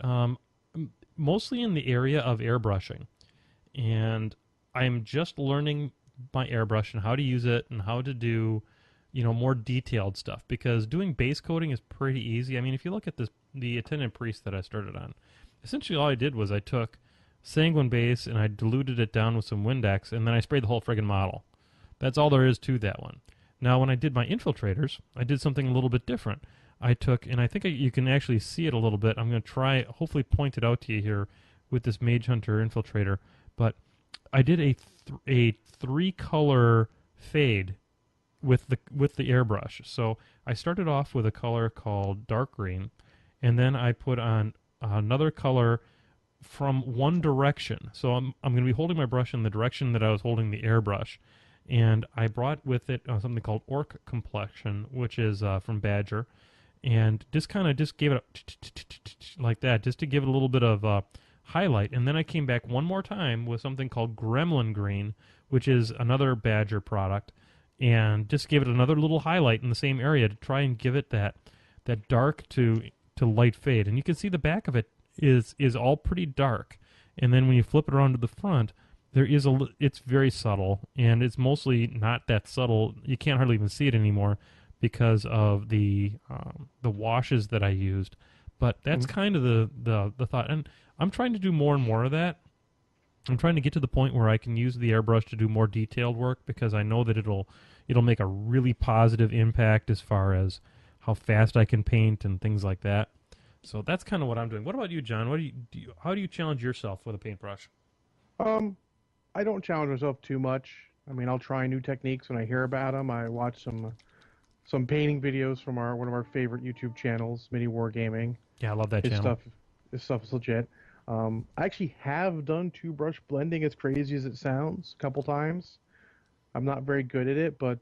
Mostly in the area of airbrushing, and I'm just learning my airbrush and how to use it and how to do, more detailed stuff. Because doing base coating is pretty easy. I mean, if you look at the attendant priest that I started on, essentially all I did was I took sanguine base and I diluted it down with some Windex, and then I sprayed the whole friggin' model. That's all there is to that one. Now, when I did my infiltrators, I did something a little bit different. I took, and I think you can actually see it a little bit. I'm going to try, hopefully, point it out to you here with this Mage Hunter infiltrator. But I did a 3-color fade with the airbrush. So I started off with a color called dark green, and then I put on another color from one direction. So I'm going to be holding my brush in the direction that I was holding the airbrush. And I brought with it something called Orc Complexion, which is from Badger, and just gave it like that, just to give it a little bit of highlight. And then I came back one more time with something called Gremlin Green, which is another Badger product, and just gave it another little highlight in the same area to try and give it that dark to light fade. And you can see the back of it is all pretty dark. And then when you flip it around to the front, it's very subtle, and it's mostly not that subtle. You can't hardly even see it anymore because of the washes that I used. But that's kind of the thought, and I'm trying to do more and more of that. I'm trying to get to the point where I can use the airbrush to do more detailed work, because I know that it'll make a really positive impact as far as how fast I can paint and things like that. So that's kind of what I'm doing. What about you, John? How do you challenge yourself with a paintbrush? I don't challenge myself too much. I mean, I'll try new techniques when I hear about them. I watch some painting videos from one of our favorite YouTube channels, Mini Wargaming. Yeah, I love that channel. His stuff is legit. I actually have done 2-brush blending, as crazy as it sounds, a couple times. I'm not very good at it, but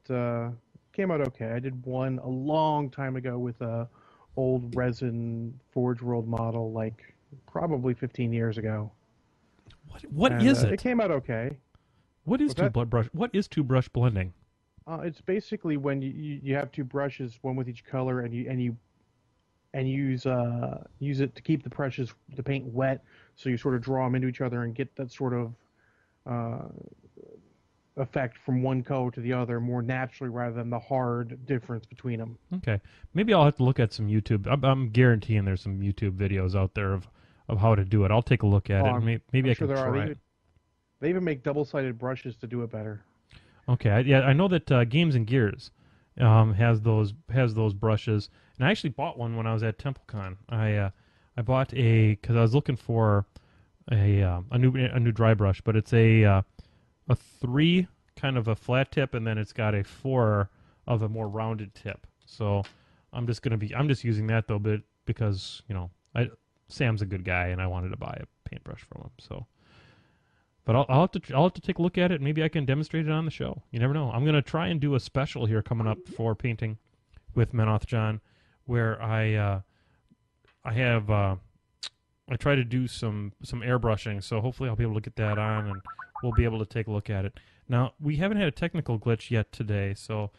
came out okay. I did one a long time ago with a old resin Forge World model, like probably 15 years ago. What is it? It came out okay. What is two-brush blending? It's basically when you have 2 brushes, one with each color, and you use it to keep the paint wet, so you sort of draw them into each other and get that sort of effect from one color to the other more naturally, rather than the hard difference between them. Okay, maybe I'll have to look at some YouTube. I'm guaranteeing there's some YouTube videos out there of how to do it. I'll take a look at it. And maybe I can try it. They even make double-sided brushes to do it better. Okay, I know that Games and Gears has those brushes, and I actually bought one when I was at TempleCon. I bought because I was looking for a new dry brush, but it's a 3 kind of a flat tip, and then it's got a 4 of a more rounded tip. So I'm just using that though, but because Sam's a good guy, and I wanted to buy a paintbrush from him. So, but I'll have to take a look at it. Maybe I can demonstrate it on the show. You never know. I'm going to try and do a special here coming up for painting with Menoth John, where I try to do some airbrushing. So hopefully I'll be able to get that on, and we'll be able to take a look at it. Now, we haven't had a technical glitch yet today. So,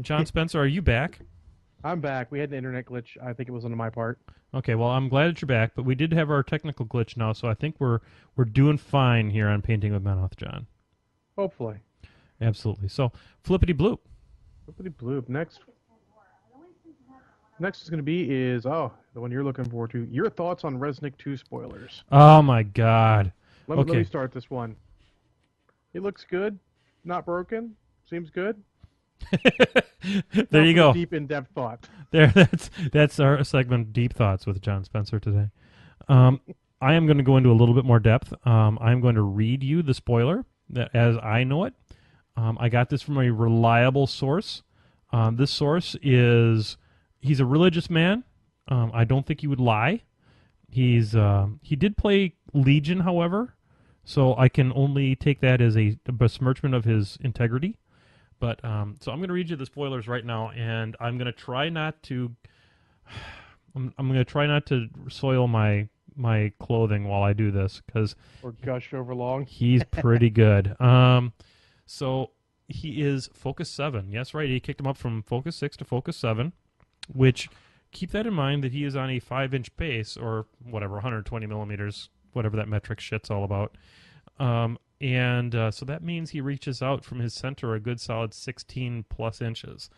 John Spencer, are you back? I'm back. We had an internet glitch. I think it was on my part. Okay, well, I'm glad that you're back, but we did have our technical glitch now, so I think we're doing fine here on Painting with Menoth John. Hopefully. Absolutely. So, Flippity Bloop. Flippity Bloop. Next is going to be the one you're looking forward to. Your thoughts on Resnick 2 spoilers. Oh, my God. Let me start this one. It looks good. Not broken. Seems good. There you go. Deep in-depth thought. That's our segment, Deep Thoughts with John Spencer today. I am going to go into a little bit more depth. I'm going to read you the spoiler as I know it. I got this from a reliable source. This source he's a religious man. I don't think he would lie. He did play Legion, however, so I can only take that as a besmirchment of his integrity. But so I'm going to read you the spoilers right now, and I'm going to try not to. I'm going to try not to soil my clothing while I do this, because or gush over long. He's pretty good. So he is Focus 7. Yes, right. He kicked him up from Focus 6 to Focus 7. which keep that in mind that he is on a 5-inch base, or whatever, 120 millimeters, whatever that metric shit's all about. So that means he reaches out from his center a good solid 16 plus inches.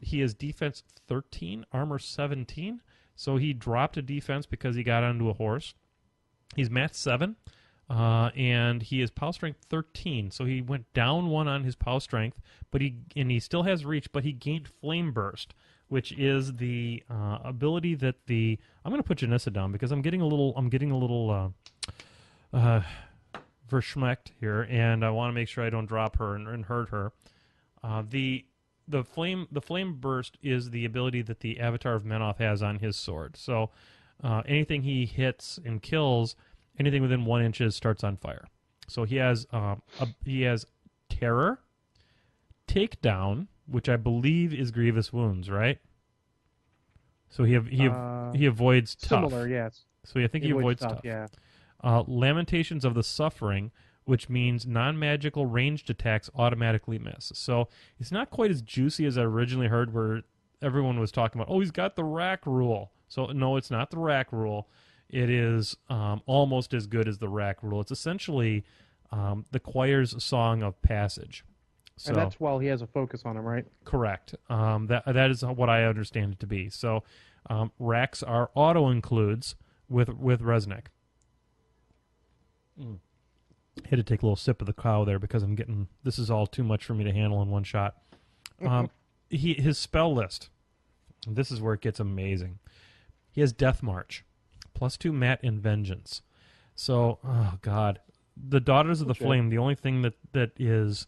He is defense 13, armor 17. So he dropped a defense because he got onto a horse. He's math 7, and he is power strength 13. So he went down 1 on his power strength, but he still has reach, but he gained flame burst, which is the ability that I'm going to put Janissa down because I'm getting a little verschmecked here, and I want to make sure I don't drop her and hurt her. The flame burst is the ability that the Avatar of Menoth has on his sword. So anything he hits and kills, anything within 1 inch starts on fire. So he has terror, takedown, which I believe is grievous wounds, right? So he avoids tough. Similar, yes. So I think he avoids tough. Yeah. Lamentations of the Suffering, which means non-magical ranged attacks automatically miss. So it's not quite as juicy as I originally heard, where everyone was talking about, oh, he's got the rack rule. So no, it's not the rack rule. It is almost as good as the rack rule. It's essentially the choir's song of passage. So, and that's while he has a focus on him, right? Correct. That is what I understand it to be. So racks are auto-includes with Resnick. Had to take a little sip of the cow there because this is all too much for me to handle in one shot. His spell list, this is where it gets amazing. He has Death March, +2 Mat and Vengeance. So, oh God, the Daughters of the Flame, the only thing that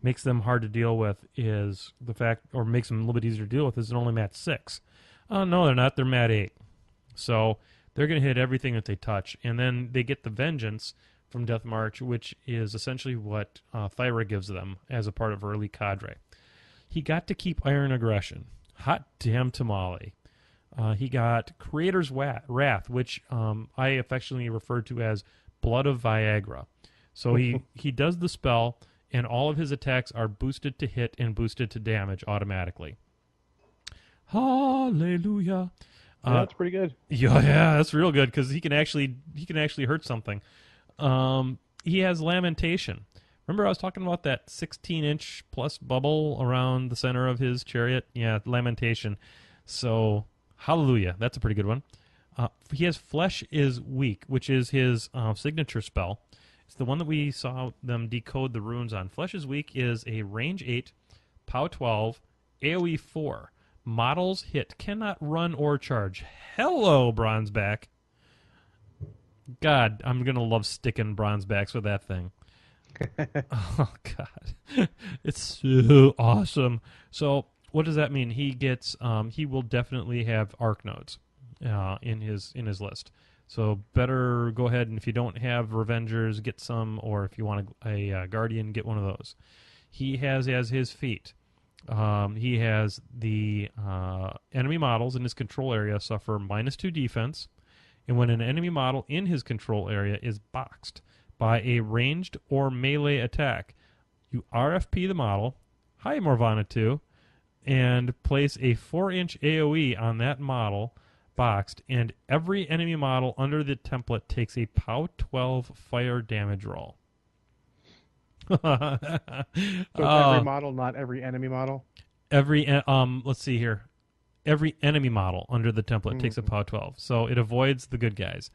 makes them hard to deal with is the fact, or makes them a little bit easier to deal with, is they're only Mat 6. Oh, no, they're not. They're Mat 8. So they're going to hit everything that they touch. And then they get the Vengeance from Death March, which is essentially what Thyra gives them as a part of her elite cadre. He got to keep Iron Aggression. Hot damn tamale. He got Creator's Wrath, which I affectionately refer to as Blood of Viagra. So he does the spell, and all of his attacks are boosted to hit and boosted to damage automatically. Hallelujah. That's pretty good. Yeah, that's real good because he can actually hurt something. He has Lamentation. Remember I was talking about that 16-inch plus bubble around the center of his chariot? Yeah, Lamentation. So, hallelujah. That's a pretty good one. He has Flesh is Weak, which is his signature spell. It's the one that we saw them decode the runes on. Flesh is Weak is a range 8, POW 12, AoE 4. Models hit, cannot run or charge. Hello, Bronzeback. God, I'm going to love sticking Bronzebacks with that thing. Oh, God. It's so awesome. So, what does that mean? He gets, he will definitely have Arc Nodes in his list. So, better go ahead, and if you don't have Revengers, get some, or if you want a Guardian, get one of those. He has as his feat, he has the enemy models in his control area suffer -2 defense, and when an enemy model in his control area is boxed by a ranged or melee attack, you RFP the model, hi Morvana 2, and place a 4-inch AoE on that model boxed, and every enemy model under the template takes a POW 12 fire damage roll. So it's every model, not every enemy model? Let's see here. Every enemy model under the template takes a POW 12, so it avoids the good guys.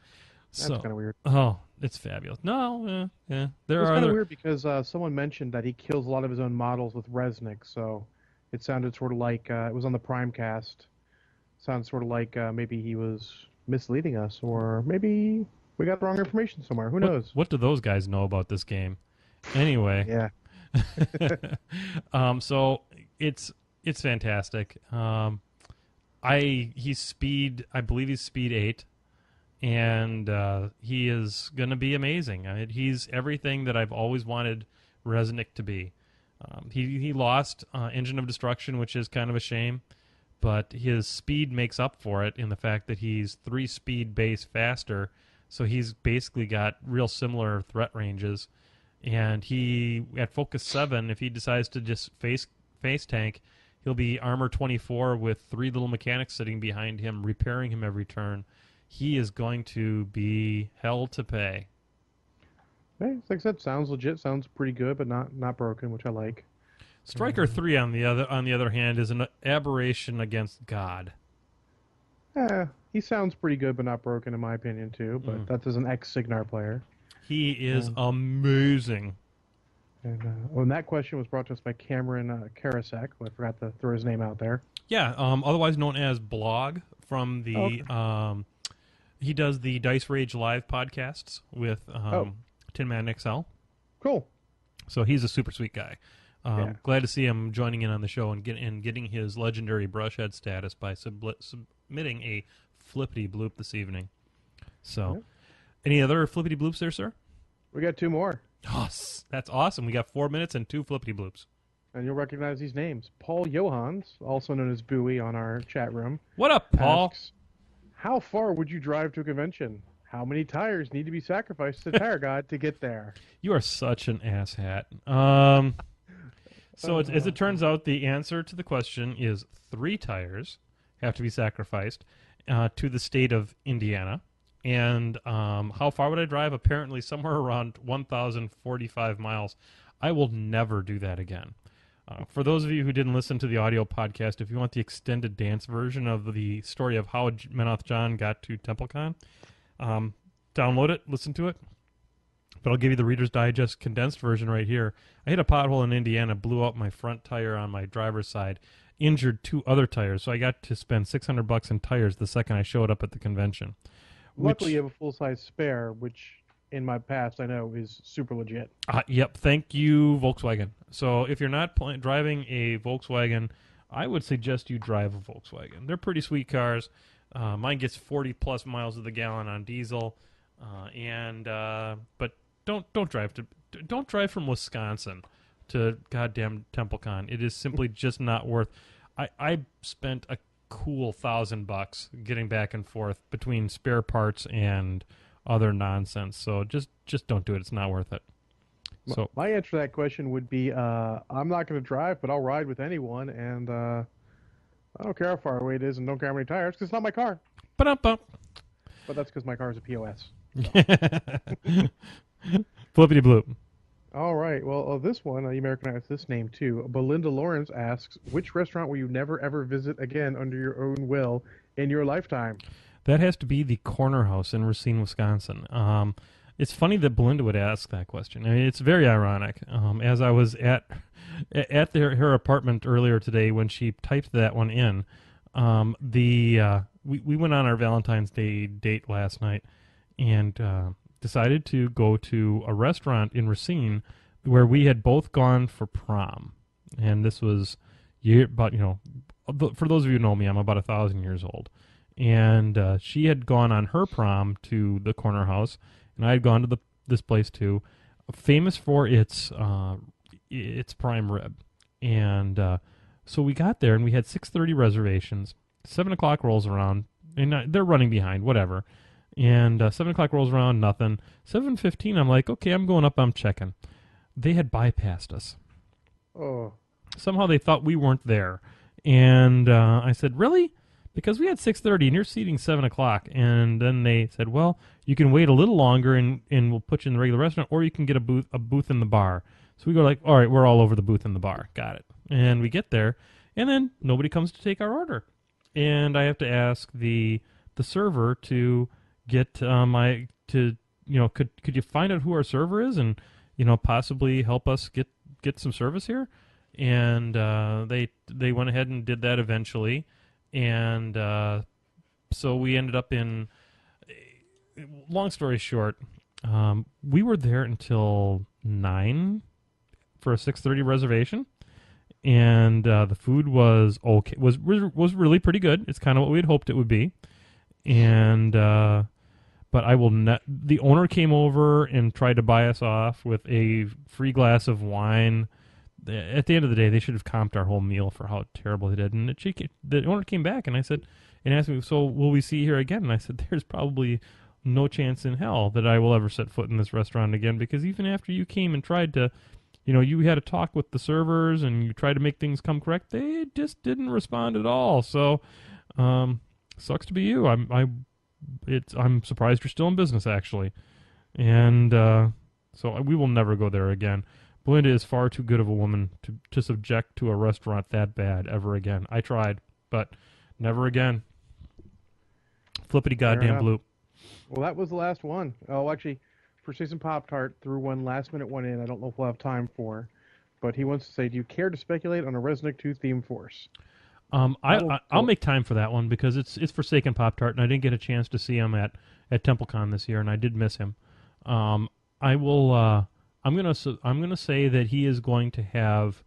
That's kind of weird. Oh, it's fabulous. No, yeah. It's kind of weird because someone mentioned that he kills a lot of his own models with Resnick, so it sounded sort of like, it was on the Primecast, sounds sort of like maybe he was misleading us, or maybe we got the wrong information somewhere. Who knows? What do those guys know about this game? Anyway. Yeah. So it's fantastic. He's speed, I believe he's speed 8, and he is going to be amazing. I mean, he's everything that I've always wanted Resnick to be. He lost Engine of Destruction, which is kind of a shame, but his speed makes up for it in the fact that he's 3 speed base faster, so he's basically got real similar threat ranges. And he, at Focus 7, if he decides to just face tank, He'll be armor 24 with 3 little mechanics sitting behind him, repairing him every turn. He is going to be hell to pay. Hey, like I said, sounds legit. Sounds pretty good, but not broken, which I like. Striker 3 on the other hand is an aberration against God. He sounds pretty good, but not broken in my opinion too. But that's as an ex-Signar player. He is amazing. And that question was brought to us by Cameron Karasek, who I forgot to throw his name out there. Yeah, otherwise known as Blog from the. Okay. He does the Dice Rage Live podcasts with Tin Man XL. Cool. So he's a super sweet guy. Glad to see him joining in on the show and getting his legendary brushhead status by submitting a Flippity Bloop this evening. So, any other Flippity Bloops there, sir? We got 2 more. Oh, that's awesome. We got 4 minutes and 2 Flippity Bloops. And you'll recognize these names. Paul Johans, also known as Bowie on our chat room. What up, Paul? Asks, how far would you drive to a convention? How many tires need to be sacrificed to the tire god to get there? You are such an asshat. So as it turns out, the answer to the question is 3 tires have to be sacrificed to the state of Indiana. And how far would I drive? Apparently somewhere around 1,045 miles. I will never do that again. For those of you who didn't listen to the audio podcast, if you want the extended dance version of the story of how Menoth John got to TempleCon, download it, listen to it. But I'll give you the Reader's Digest condensed version right here. I hit a pothole in Indiana, blew out my front tire on my driver's side, injured 2 other tires, so I got to spend $600 in tires the second I showed up at the convention. Luckily, you have a full-size spare, which in my past I know is super legit. Yep, thank you, Volkswagen. So if you're not driving a Volkswagen, I would suggest you drive a Volkswagen. They're pretty sweet cars. Mine gets 40-plus miles to the gallon on diesel, but don't drive from Wisconsin to goddamn TempleCon. It is simply just not worth. I spent a cool $1,000 getting back and forth between spare parts and other nonsense. So just don't do it. It's not worth it. So my answer to that question would be I'm not going to drive, but I'll ride with anyone, and I don't care how far away it is, and don't care how many tires, because it's not my car. Ba-dum-bum. But that's because my car is a POS. So. Flippity bloop. All right. Well, this one, you may recognize this name too. Belinda Lawrence asks, which restaurant will you never ever visit again under your own will in your lifetime? That has to be the Corner House in Racine, Wisconsin. It's funny that Belinda would ask that question. I mean, it's very ironic. As I was at her apartment earlier today when she typed that one in, we went on our Valentine's Day date last night and decided to go to a restaurant in Racine where we had both gone for prom. And this was for those of you who know me, I'm about 1,000 years old. And she had gone on her prom to the Corner House, and I had gone to this place too, famous for its prime rib. And so we got there, and we had 6:30 reservations. 7 o'clock rolls around, and they're running behind, whatever. And 7 o'clock rolls around, nothing. 7:15, I'm like, okay, I'm going up, I'm checking. They had bypassed us. Oh. Somehow they thought we weren't there. And I said, really? Because we had 6:30 and you're seating 7 o'clock. And then they said, well, you can wait a little longer and we'll put you in the regular restaurant, or you can get a booth in the bar. So we go like, all right, we're all over the booth in the bar. Got it. And we get there, and then nobody comes to take our order. And I have to ask the server to get could you find out who our server is and, possibly help us get some service here? And they went ahead and did that eventually. And so we ended up in, long story short, we were there until 9 for a 6:30 reservation. And the food was okay, was really pretty good. It's kind of what we had hoped it would be. And but I will not. The owner came over and tried to buy us off with a free glass of wine. At the end of the day, they should have comped our whole meal for how terrible they did. And the owner came back and asked me, so will we see you here again? And I said, there's probably no chance in hell that I will ever set foot in this restaurant again, because even after you came and tried to you had a talk with the servers and you tried to make things come correct. They just didn't respond at all. So, sucks to be you. I'm surprised you're still in business, actually. And so we will never go there again. Belinda is far too good of a woman to subject to a restaurant that bad ever again. I tried, but never again. Flippity goddamn bloop. Well, that was the last one. Oh, actually, for Season Pop-Tart threw one last-minute one in I don't know if we'll have time for. But he wants to say, do you care to speculate on a Resnick 2 theme force? I'll make time for that one because it's Forsaken Pop-Tart, and I didn't get a chance to see him at TempleCon this year, and I did miss him. I will. I'm gonna say that he is going to have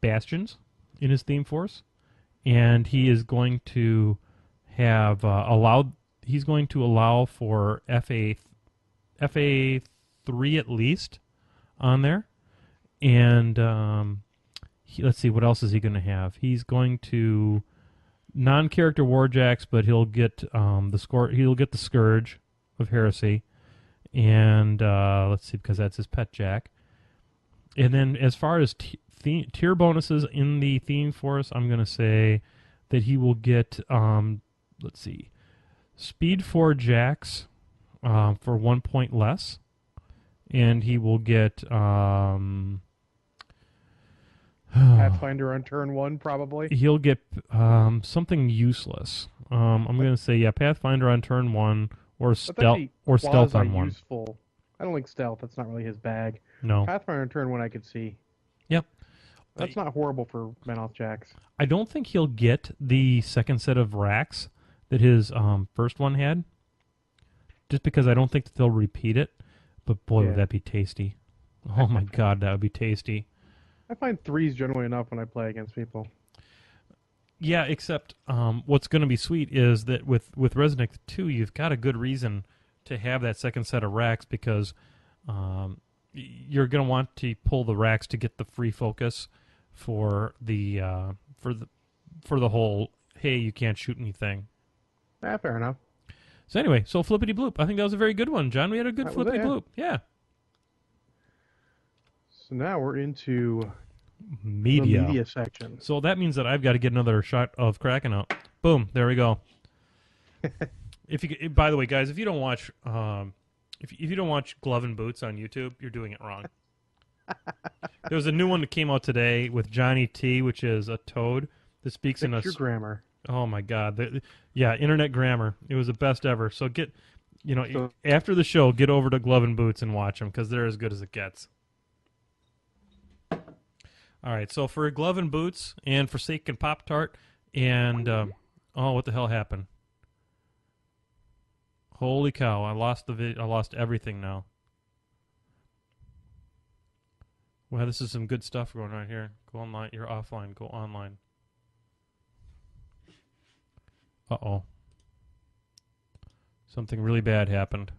bastions in his theme force, and he is going to have He's going to allow for FA 3 at least on there, and let's see what else is he going to have. He's going to non-character warjacks, but he'll get He'll get the Scourge of Heresy. And let's see, because that's his pet jack. And then as far as tier bonuses in the theme force, I'm going to say that he will get, let's see, Speed 4 jacks for 1 point less. And he will get... Pathfinder on turn 1, probably? He'll get something useless. I'm going to say, Pathfinder on turn 1. Or stealth on one. Useful. I don't like stealth. That's not really his bag. No. Pathfinder on turn 1 I could see. Yep. That's not horrible for Menoth Jacks. I don't think he'll get the second set of racks that his first one had. Just because I don't think that they'll repeat it. But boy, would that be tasty. Oh my god, that would be tasty. I find 3s generally enough when I play against people. Yeah, except what's going to be sweet is that with Resnick 2, you've got a good reason to have that second set of racks because you're going to want to pull the racks to get the free focus for the whole, hey, you can't shoot anything. Yeah, fair enough. So anyway, Flippity Bloop. I think that was a very good one, John. We had a good Flippity Bloop. Yeah. So now we're into... Media. The media section. So that means that I've got to get another shot of Kraken out. Boom, there we go. By the way, guys, if you don't watch, if you don't watch Glove and Boots on YouTube, you're doing it wrong. There was a new one that came out today with Johnny T, which is a toad that speaks in a grammar. Oh my God, internet grammar. It was the best ever. So after the show, get over to Glove and Boots and watch them because they're as good as it gets. All right, so for Glove and Boots and Forsaken Pop-Tart and... what the hell happened? Holy cow, I lost I lost everything now. Well, this is some good stuff going on here. Go online. You're offline. Go online. Uh-oh. Something really bad happened.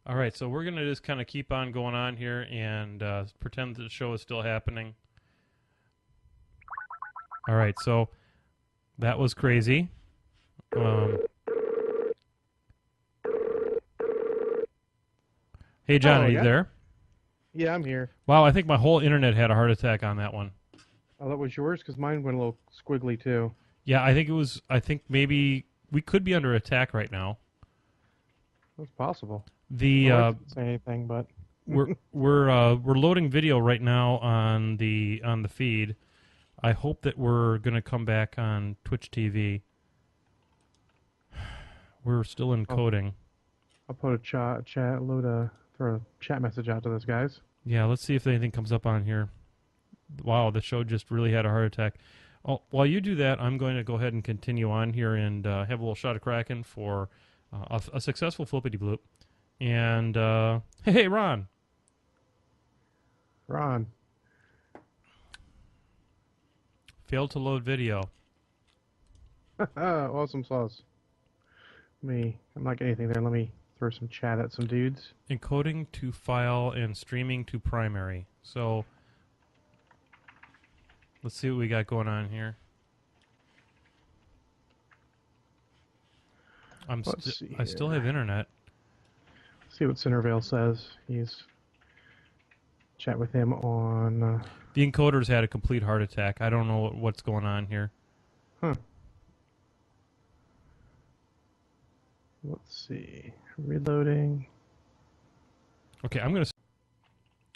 All right, so we're going to just kind of keep on going on here and pretend that the show is still happening. All right, so that was crazy. Hey, John, are you there? Yeah, I'm here. Wow, I think my whole internet had a heart attack on that one. Oh, that was yours? Because mine went a little squiggly, too. Yeah, I think maybe we could be under attack right now. That's possible. I didn't say anything, but we're loading video right now on the feed. I hope that we're gonna come back on Twitch TV. We're still encoding. I'll put throw a chat message out to those guys. Yeah, let's see if anything comes up on here. Wow, the show just really had a heart attack. Oh, while you do that, I'm going to go ahead and continue on here and have a little shot of Kraken for a successful Flippity Bloop. And, hey, Ron. Ron. Failed to load video. Awesome sauce. I'm not getting anything there. Let me throw some chat at some dudes. Encoding to file and streaming to primary. So, let's see what we got going on here. I still have internet. Let's see what Centerville says. He's chat with him on. The encoder's had a complete heart attack. I don't know what's going on here. Huh. Let's see. Reloading. Okay,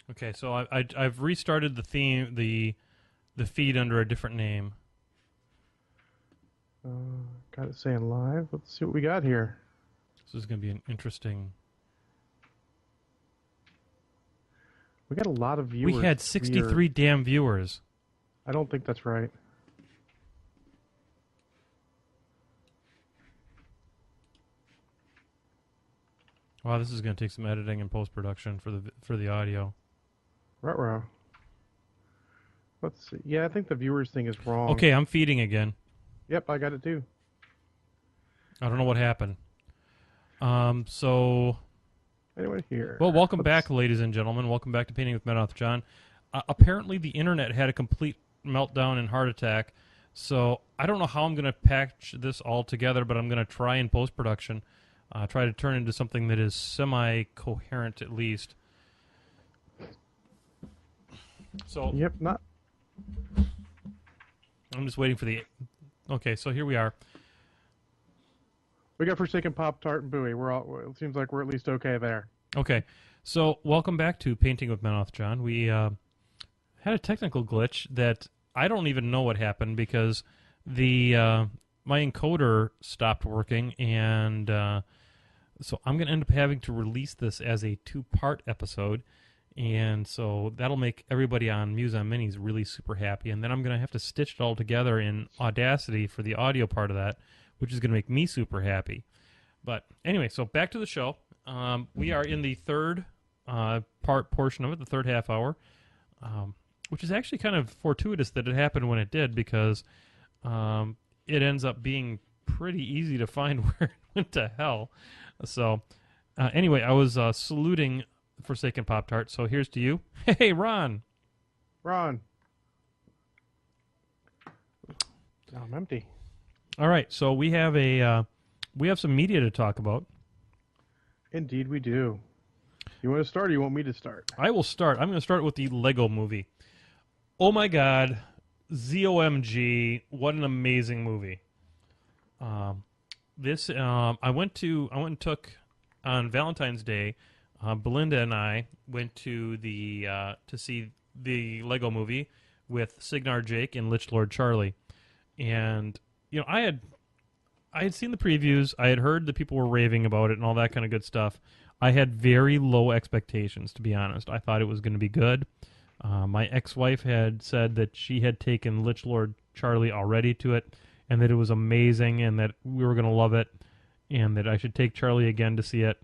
Okay, so I've restarted the feed under a different name. Got it saying live. Let's see what we got here. This is going to be an interesting. We got a lot of viewers. We had 63 damn viewers. I don't think that's right. Wow, this is going to take some editing and post production for the audio. Ruh-roh. Let's see. Yeah, I think the viewers thing is wrong. Okay, I'm feeding again. Yep, I got it too. I don't know what happened. So. Anyway, here. Well, welcome back, ladies and gentlemen. Welcome back to Painting with MkII John. Apparently, the internet had a complete meltdown and heart attack. So I don't know how I'm going to patch this all together, but I'm going to try in post production. Try to turn into something that is semi-coherent at least. So. Yep, not. I'm just waiting for the. Okay, so here we are. We got Forsaken Pop-Tart and Bowie. It seems like we're at least okay there. Okay, so welcome back to Painting with MkII John. We had a technical glitch that I don't even know what happened because my encoder stopped working, and so I'm going to end up having to release this as a 2-part episode, and so that'll make everybody on Muse on Minis really super happy, and then I'm going to have to stitch it all together in Audacity for the audio part of that, which is going to make me super happy. But anyway, so back to the show. We are in the third portion of it, the third half hour, which is actually kind of fortuitous that it happened when it did because it ends up being pretty easy to find where it went to hell. So anyway, I was saluting Forsaken Pop-Tart, so here's to you. Hey, Ron. Ron. Now I'm empty. All right, so we have some media to talk about. Indeed, we do. You want to start, or you want me to start? I will start. I'm going to start with the Lego Movie. Oh my God, ZOMG! What an amazing movie. I went and took on Valentine's Day. Belinda and I went to to see the Lego Movie with Signar Jake and Lich Lord Charlie, and you know I had seen the previews. I had heard that people were raving about it and all that kind of good stuff. I had very low expectations, to be honest. I thought it was going to be good. My ex-wife had said that she had taken Lich Lord Charlie already to it, and that it was amazing, and that we were going to love it, and that I should take Charlie again to see it.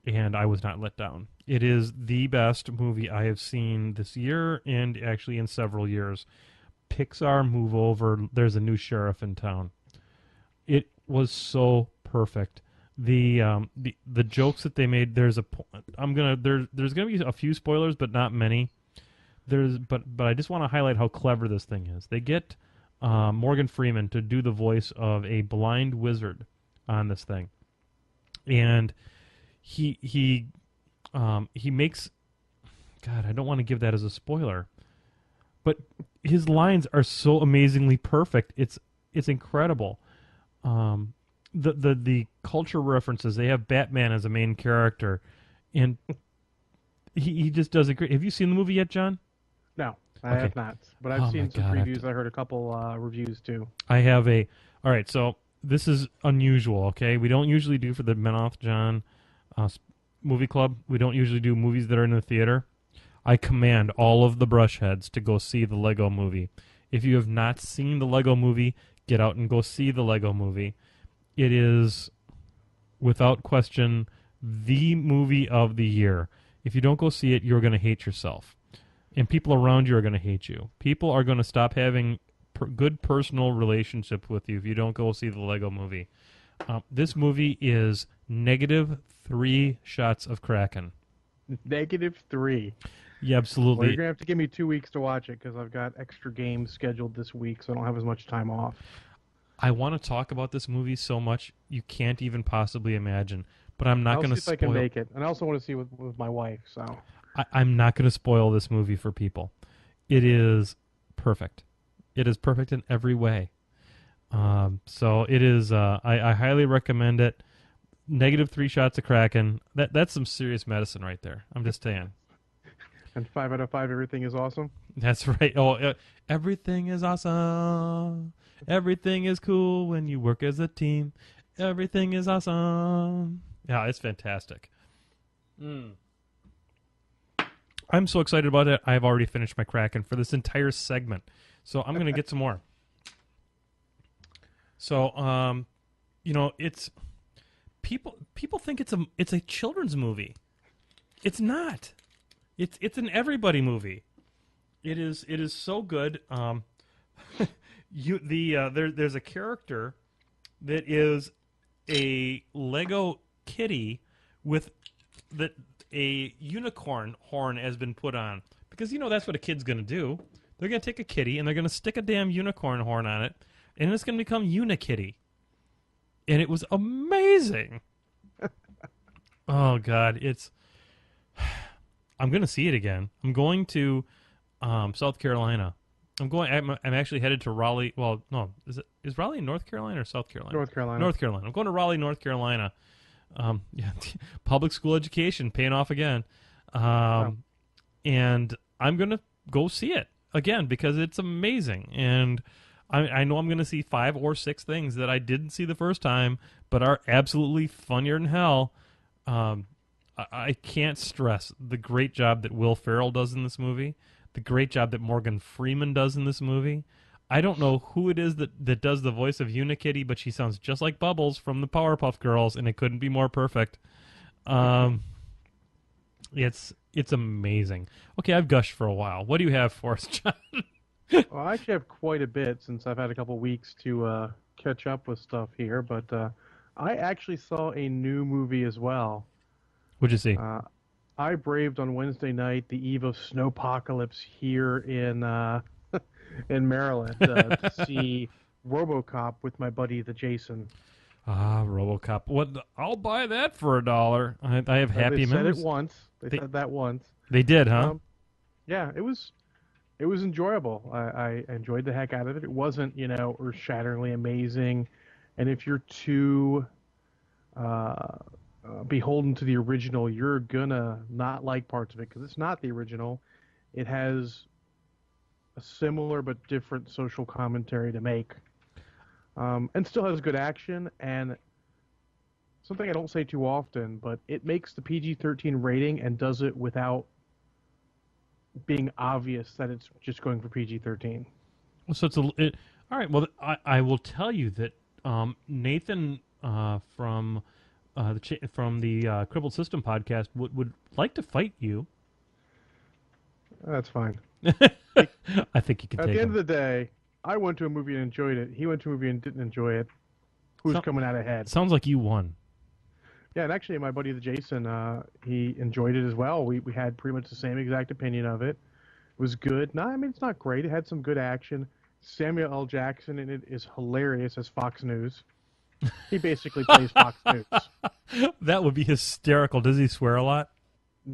And I was not let down. It is the best movie I have seen this year, and actually in several years. Pixar, move over. There's a new sheriff in town. It was so perfect. The jokes that they made. There's gonna be a few spoilers, but not many. But I just want to highlight how clever this thing is. They get Morgan Freeman to do the voice of a blind wizard on this thing, and he makes. God, I don't want to give that as a spoiler, but his lines are so amazingly perfect. It's incredible. The culture references. They have Batman as a main character, and he just does it great. Have you seen the movie yet, John? No, I have not. But I've seen some previews. I heard a couple reviews too. I have a. All right, so this is unusual. Okay, we don't usually do for the MkII John movie club. We don't usually do movies that are in the theater. I command all of the brushheads to go see the Lego Movie. If you have not seen the Lego Movie, get out and go see the Lego Movie. It is, without question, the movie of the year. If you don't go see it, you're going to hate yourself. And people around you are going to hate you. People are going to stop having good personal relationships with you if you don't go see the Lego Movie. This movie is -3 shots of Kraken. -3. Yeah, absolutely. Well, you're going to have to give me 2 weeks to watch it because I've got extra games scheduled this week, so I don't have as much time off. I want to talk about this movie so much you can't even possibly imagine. But I'm not I'll going see to if I can spoil. make it, and I also want to see with my wife. So I'm not going to spoil this movie for people. It is perfect. It is perfect in every way. So it is. I highly recommend it. -3 shots of Kraken. That's some serious medicine right there. I'm just saying. and 5 out of 5, everything is awesome. That's right. Oh, everything is awesome. Everything is cool when you work as a team. Everything is awesome. Yeah, it's fantastic. I'm so excited about it. I've already finished my Kraken for this entire segment, so I'm gonna get some more. So, it's people think it's a children's movie. It's not. It's an everybody movie. It is so good. There's a character that is a Lego kitty with a unicorn horn has been put on, because that's what a kid's gonna do. They're gonna take a kitty and they're gonna stick a damn unicorn horn on it, and it's gonna become Unikitty. And it was amazing. Oh God, I'm gonna see it again. I'm going to South Carolina. I'm actually headed to Raleigh. Well, no, is Raleigh in North Carolina or South Carolina? North Carolina. North Carolina. I'm going to Raleigh, North Carolina. Yeah, public school education paying off again. And I'm gonna go see it again because it's amazing. And I know I'm gonna see 5 or 6 things that I didn't see the first time, but are absolutely funnier than hell. I can't stress the great job that Will Ferrell does in this movie, the great job that Morgan Freeman does in this movie. I don't know who it is that does the voice of Unikitty, but she sounds just like Bubbles from the Powerpuff Girls, and it couldn't be more perfect. It's amazing. Okay, I've gushed for a while. What do you have for us, John? Well, I actually have quite a bit since I've had a couple weeks to catch up with stuff here, but I actually saw a new movie as well. What'd you see? I braved on Wednesday night the eve of snowpocalypse here in in Maryland to see RoboCop with my buddy the Jason. RoboCop. What? I'll buy that for $1. I have happy memories. They said it once. They said that once. They did, huh? Yeah, it was enjoyable. I enjoyed the heck out of it. It wasn't, earth-shatteringly amazing. And if you're too beholden to the original, you're gonna not like parts of it because it's not the original. It has a similar but different social commentary to make, and still has good action. And something I don't say too often, but it makes the PG-13 rating and does it without being obvious that it's just going for PG-13. So all right. Well, I will tell you that Nathan from the Crippled System podcast would like to fight you. That's fine. I think you can. At take the end him. of the day, I went to a movie and enjoyed it. He went to a movie and didn't enjoy it. Who's coming out ahead? Sounds like you won. Yeah, and actually, my buddy the Jason, he enjoyed it as well. We had pretty much the same exact opinion of it. It was good. No, I mean, it's not great. It had some good action. Samuel L. Jackson in it is hilarious as Fox News. He basically plays Fox News. That would be hysterical. Does he swear a lot?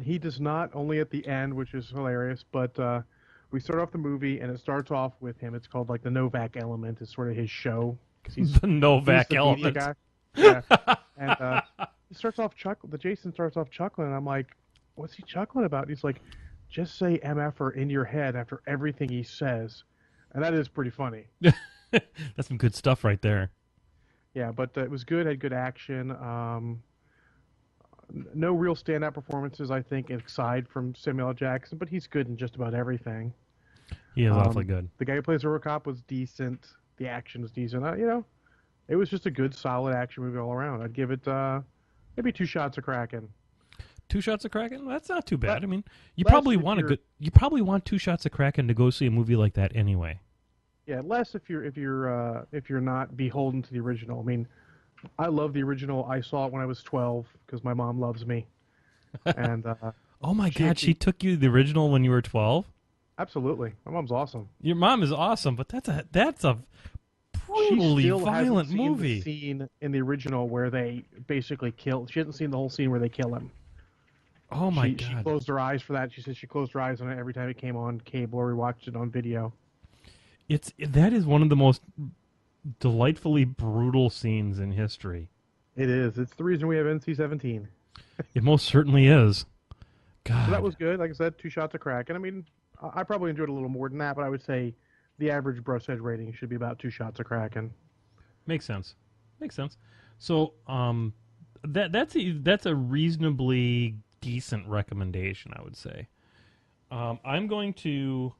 He does not, only at the end, which is hilarious. But we start off the movie, and it starts off with him. It's called, like, the Novak Element. It's sort of his show. The Novak Element. Guy. Yeah. And he starts off the Jason starts off chuckling, and I'm like, what's he chuckling about? And he's like, just say MFer in your head after everything he says. And that is pretty funny. That's some good stuff right there. Yeah, but it was good, had good action. No real standout performances, I think, aside from Samuel L. Jackson, but he's good in just about everything. He is awfully good. The guy who plays RoboCop was decent. The action was decent. It was just a good, solid action movie all around. I'd give it maybe 2 shots of Kraken. 2 shots of Kraken? That's not too bad. I mean, you probably want 2 shots of Kraken to go see a movie like that anyway. Yeah, less if you're not beholden to the original. I mean, I love the original. I saw it when I was 12 because my mom loves me. And oh my God, she took you the original when you were 12? Absolutely, my mom's awesome. Your mom is awesome, but that's a She brutally still hasn't violent seen the movie. scene in the original where they basically kill. She hasn't seen the whole scene where they kill him. Oh my She god. closed her eyes for that. She said she closed her eyes on it every time it came on cable or we watched it on video. That is one of the most delightfully brutal scenes in history. It is. It's the reason we have NC-17. It most certainly is. So that God. was good. Like I said, 2 shots of crack. And I mean, I probably enjoyed it a little more than that, but I would say the average bro said rating should be about 2 shots of crack. And Makes sense. Makes sense. So, that's a reasonably decent recommendation, I would say. I'm going to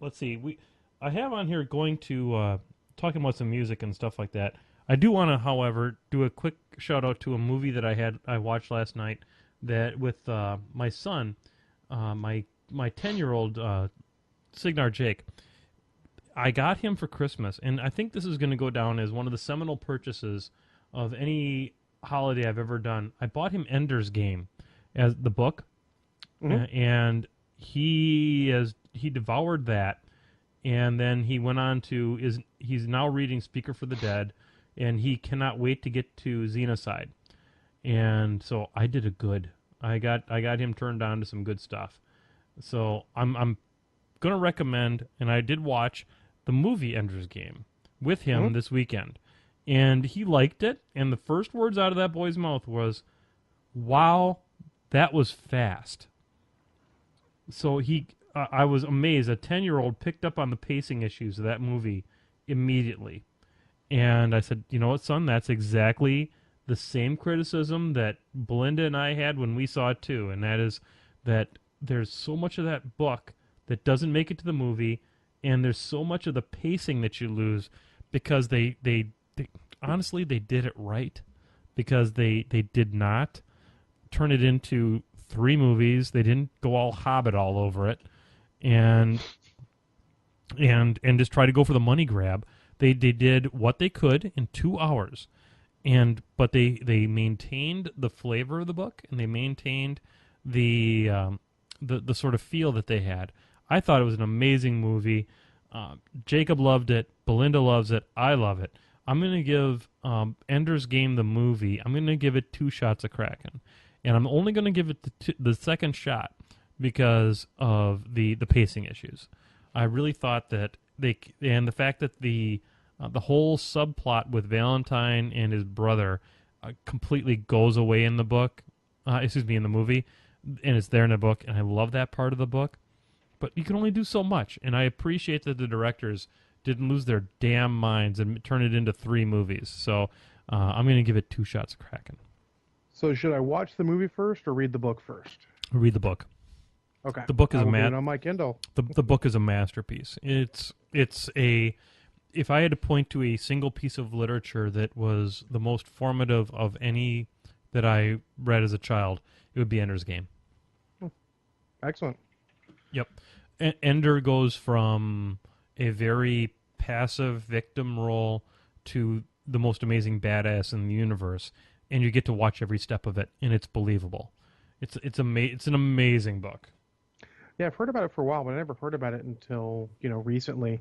let's see. I have on here going to talking about some music and stuff like that. I do want to, however, do a quick shout out to a movie that I watched last night that with my son, my 10-year-old Signar Jake. I got him for Christmas, and I think this is going to go down as one of the seminal purchases of any holiday I've ever done. I bought him Ender's Game as the book, and he devoured that, and then he went on to he's now reading Speaker for the Dead, and he cannot wait to get to Xenocide, and so I did a good. I got him turned on to some good stuff, so I'm gonna recommend, and I did watch the movie Ender's Game with him this weekend, and he liked it. And the first words out of that boy's mouth was, "Wow, that was fast." So I was amazed. A 10-year-old picked up on the pacing issues of that movie immediately, and I said, "You know what, son? That's exactly the same criticism that Belinda and I had when we saw it too, and that is that there's so much of that book that doesn't make it to the movie." And there's so much of the pacing that you lose because they honestly they did it right, because they did not turn it into 3 movies. They didn't go all Hobbit all over it, and just try to go for the money grab. They did what they could in 2 hours, but they maintained the flavor of the book, and they maintained the sort of feel that they had. I thought it was an amazing movie. Jacob loved it. Belinda loves it. I love it. I'm going to give Ender's Game, the movie, I'm going to give it 2 shots of Kraken. And I'm only going to give it the second shot because of the pacing issues. I really thought that and the fact that the whole subplot with Valentine and his brother completely goes away in the book, in the movie, and it's there in the book, and I love that part of the book. But you can only do so much, and I appreciate that the directors didn't lose their damn minds and turn it into 3 movies. So I'm going to give it 2 shots of Kraken. so should I watch the movie first or read the book first? Read the book. Okay. The book is on my Kindle. The book is a masterpiece. It's if I had to point to a single piece of literature that was the most formative of any that I read as a child, it would be Ender's Game. Excellent. Yep. Ender goes from a very passive victim role to the most amazing badass in the universe, and you get to watch every step of it, and it's believable. It's an amazing book. Yeah, I've heard about it for a while, but I never heard about it until recently.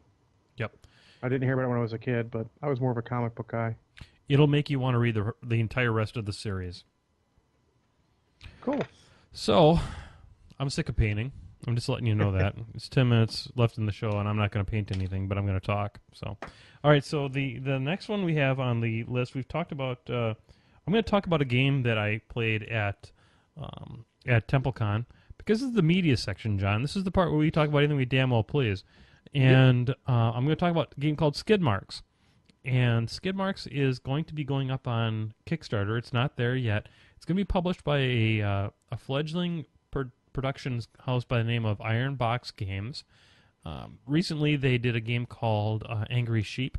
Yep. I didn't hear about it when I was a kid, but I was more of a comic book guy. It'll make you want to read the entire rest of the series. Cool. So, I'm sick of painting. I'm just letting you know that. It's 10 minutes left in the show, and I'm not going to paint anything, but I'm going to talk. So, all right, so the next one we have on the list, we've talked about, I'm going to talk about a game that I played at TempleCon, because this is the media section, John. This is the part where we talk about anything we damn well please. And I'm going to talk about a game called Skid Marks. And Skid Marks is going to be going up on Kickstarter. It's not there yet. It's going to be published by a fledgling productions house by the name of Iron Box Games. Recently, they did a game called Angry Sheep,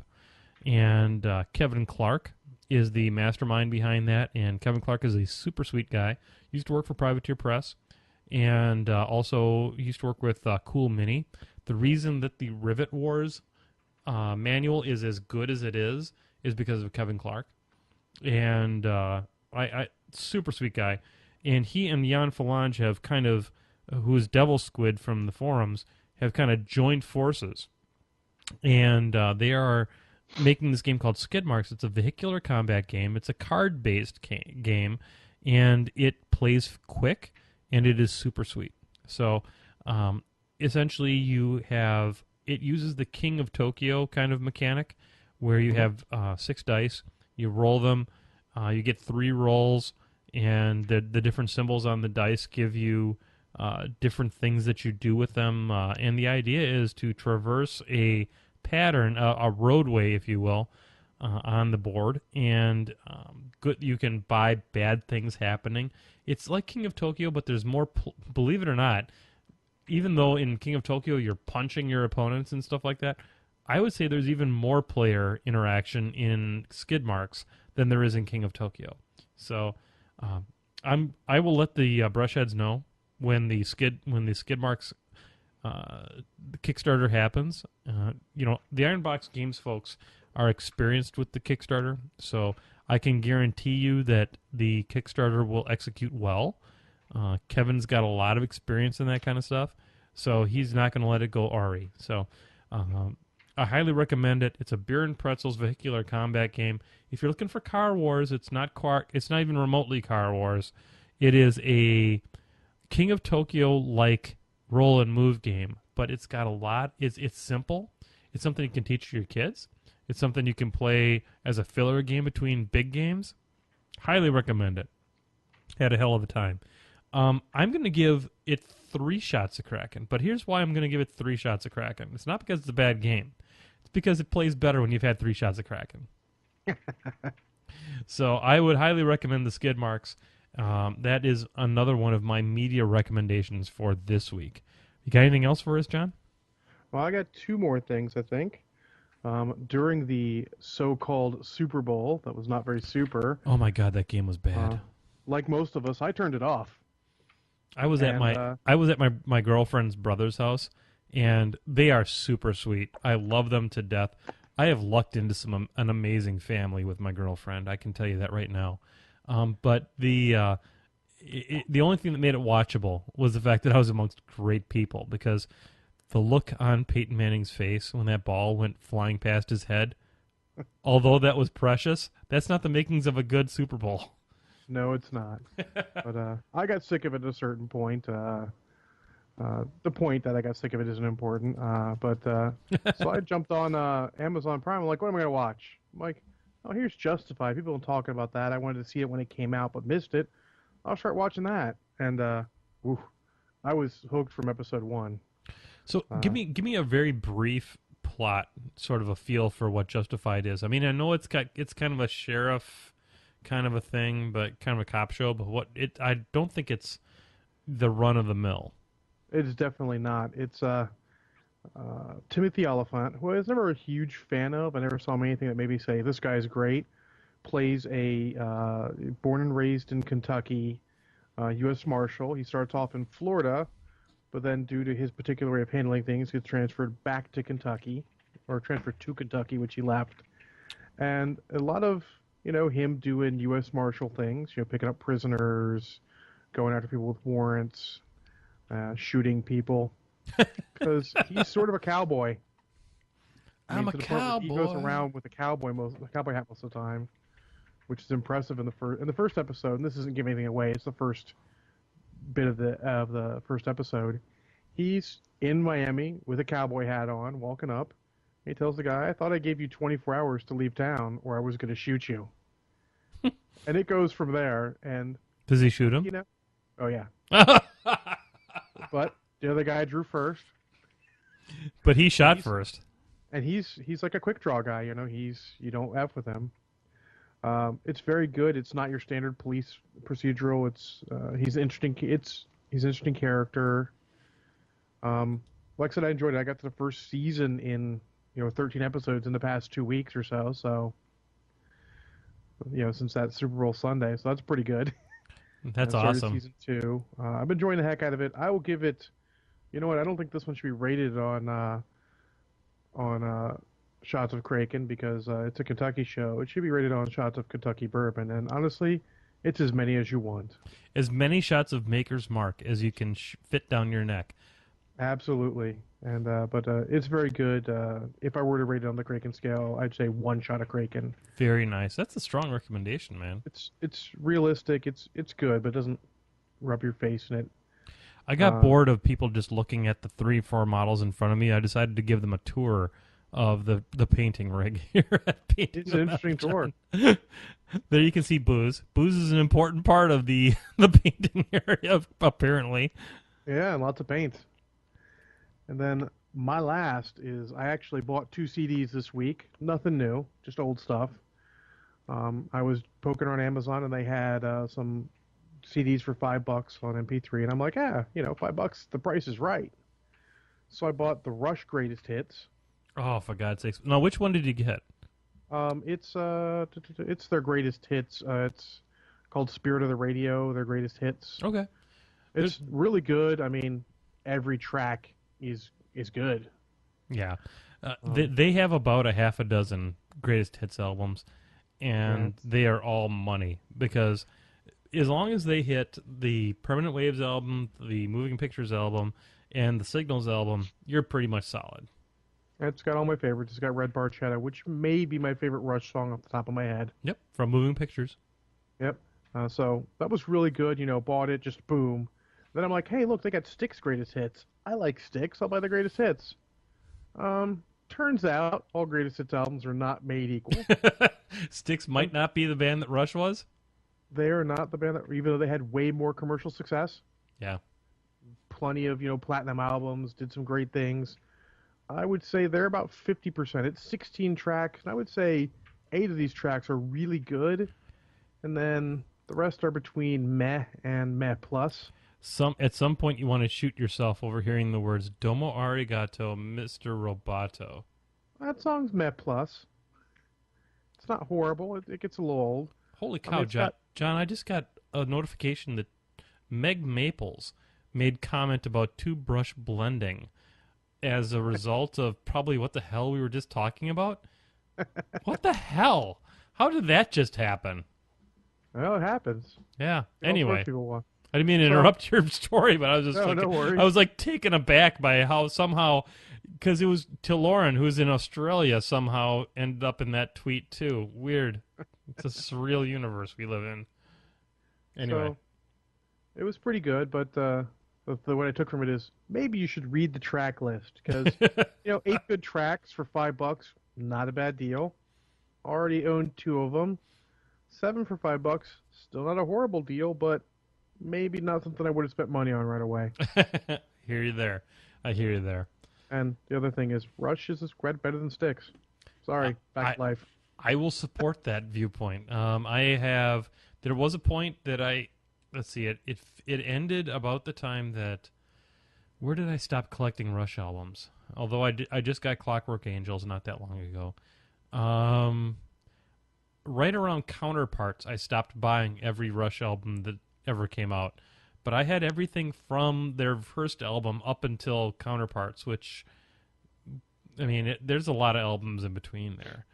and Kevin Clark is the mastermind behind that. And Kevin Clark is a super sweet guy. He used to work for Privateer Press, and also used to work with Cool Mini. The reason that the Rivet Wars manual is as good as it is because of Kevin Clark, and I super sweet guy. And he and Jan Falange have kind of, who is Devil Squid from the forums, have kind of joined forces. And they are making this game called Skid Marks. It's a vehicular combat game. It's a card-based game, and it plays quick, and it is super sweet. So, essentially, it uses the King of Tokyo kind of mechanic, where you have 6 dice, you roll them, you get 3 rolls, and the different symbols on the dice give you different things that you do with them. And the idea is to traverse a pattern, a roadway, if you will, on the board, and you can buy bad things happening. It's like King of Tokyo, but there's more. Believe it or not, even though in King of Tokyo you're punching your opponents and stuff like that, I would say there's even more player interaction in Skid Marks than there is in King of Tokyo. So I will let the brushheads know when the Skid Marks the Kickstarter happens. The Iron Box Games folks are experienced with the Kickstarter, so I can guarantee you that the Kickstarter will execute well. Kevin's got a lot of experience in that kind of stuff, so he's not going to let it go awry. So I highly recommend it. It's a beer and pretzels vehicular combat game. If you're looking for Car Wars, it's not even remotely Car Wars. It is a King of Tokyo like roll and move game, but it's got a lot. It's simple. It's something you can teach your kids. It's something you can play as a filler game between big games. Highly recommend it. Had a hell of a time. I'm going to give it 3 shots of Kraken, but here's why I'm going to give it 3 shots of Kraken. It's not because it's a bad game. It's because it plays better when you've had 3 shots of Kraken. So I would highly recommend the Skid Marks. That is another one of my media recommendations for this week. You got anything else for us, John? Well, I got 2 more things, I think. During the so-called Super Bowl, that was not very super. Oh my God, that game was bad. Like most of us, I turned it off. I was at my girlfriend's brother's house, and they are super sweet. I love them to death. I have lucked into an amazing family with my girlfriend. I can tell you that right now. But the only thing that made it watchable was the fact that I was amongst great people, because the look on Peyton Manning's face when that ball went flying past his head, although that was precious, that's not the makings of a good Super Bowl. No, it's not. But I got sick of it at a certain point. The point that I got sick of it isn't important. So I jumped on Amazon Prime. I'm like, what am I going to watch? I'm like, oh, here's Justified. People have been talking about that. I wanted to see it when it came out, but missed it. I'll start watching that. And I was hooked from episode 1. So give me a very brief plot, sort of a feel for what Justified is. I mean, I know it's kind of a sheriff kind of a thing, but kind of a cop show. But I don't think it's the run of the mill. It's definitely not. It's Timothy Oliphant, who I was never a huge fan of. I never saw him anything that made me say this guy's great. Plays a born and raised in Kentucky U.S. Marshal. He starts off in Florida, but then due to his particular way of handling things, gets transferred back to Kentucky, or transferred to Kentucky, which he left. And a lot of him doing U.S. Marshal things, picking up prisoners, going after people with warrants, shooting people, because he's sort of a cowboy. I'm a cowboy. He goes around with a cowboy hat most of the time, which is impressive in the first episode. And this isn't giving anything away. It's the first bit of the first episode. He's in Miami with a cowboy hat on, walking up. He tells the guy, "I thought I gave you 24 hours to leave town, or I was going to shoot you." And it goes from there. And does he shoot him? Oh yeah. But the other guy drew first. But he shot first. And he's like a quick draw guy. You don't F with him. It's very good. It's not your standard police procedural. He's interesting. He's an interesting character. Like I said, I enjoyed it. I got to the first season in 13 episodes in the past 2 weeks or so. So since that Super Bowl Sunday, so that's pretty good. That's awesome. Season 2. I've been enjoying the heck out of it. I will give it. You know what? I don't think this one should be rated on Shots of Kraken, because it's a Kentucky show. It should be rated on Shots of Kentucky Bourbon, and honestly, it's as many as you want. As many shots of Maker's Mark as you can fit down your neck. Absolutely. And but it's very good. If I were to rate it on the Kraken scale, I'd say one shot of Kraken. Very nice. That's a strong recommendation, man. It's realistic. It's good, but it doesn't rub your face in it. I got bored of people just looking at the 3-4 models in front of me. I decided to give them a tour of the painting rig here at Painting It's the an interesting Mountain. tour. There you can see Booze. Booze is an important part of the the painting area, apparently. Yeah, and lots of paint. And then my last is I actually bought two CDs this week. Nothing new, just old stuff. I was poking around Amazon and they had some CDs for $5 on MP3, and I'm like, $5, the price is right. So I bought the Rush Greatest Hits. Oh, for God's sakes! Now, which one did you get? It's their greatest hits. It's called Spirit of the Radio. Their greatest hits. Okay, It's really good. I mean, every track is good. yeah. They have about a half a dozen greatest hits albums, and they are all money because as long as they hit the Permanent Waves album, the Moving Pictures album, and the Signals album, you're pretty much solid. It's got all my favorites. It's got Red Barchetta, which may be my favorite Rush song off the top of my head. Yep, from Moving Pictures. Yep. So that was really good. Bought it, just boom. Then I'm like, hey, look, they got Styx Greatest Hits. I like Styx. I'll buy the Greatest Hits. Turns out all Greatest Hits albums are not made equal. Styx might not be the band that Rush was. They are not the band that, even though they had way more commercial success, Yeah. plenty of, platinum albums, did some great things. I would say they're about 50%. It's 16 tracks, and I would say 8 of these tracks are really good, and then the rest are between meh and meh plus. At some point you want to shoot yourself over hearing the words "Domo arigato, Mr. Roboto." That song's meh plus. It's not horrible. It gets a little old. Holy cow, John! I just got a notification that Meg Maples made comment about two-brush blending as a result of probably what the hell we were just talking about. What the hell? How did that just happen? Well, it happens. Yeah. All Anyway, sorts of people want. I didn't mean to interrupt your story, but I was just No worries. I was like taken aback by how somehow, because it was to Lauren, who's in Australia, somehow ended up in that tweet too. Weird. It's a surreal universe we live in. Anyway. So, it was pretty good, but what I took from it is maybe you should read the track list because 8 good tracks for $5, not a bad deal. Already owned 2 of them. 7 for $5, still not a horrible deal, but maybe not something I would have spent money on right away. Hear you there. I hear you there. And the other thing is, Rush is a spread better than Styx. Sorry, back to life. I will support that viewpoint. There was a point that let's see, it ended about the time that, where did I stop collecting Rush albums? Although I just got Clockwork Angels not that long ago. Right around Counterparts, I stopped buying every Rush album that ever came out. But I had everything from their first album up until Counterparts, which, I mean, there's a lot of albums in between there.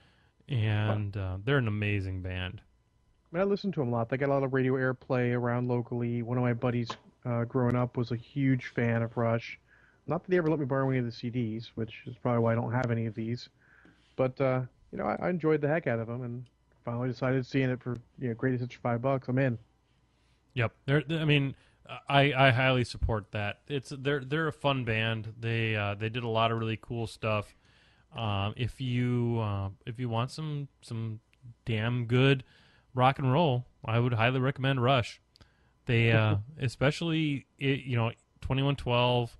And they're an amazing band. I listened to them a lot. They got a lot of radio airplay around locally. One of my buddies growing up was a huge fan of Rush. Not that they ever let me borrow any of the CDs, which is probably why I don't have any of these. But, I enjoyed the heck out of them and finally decided seeing it for greatest hits for $5. I'm in. Yep. I highly support that. They're a fun band. They did a lot of really cool stuff. If you want some damn good rock and roll, I would highly recommend Rush. They especially 2112,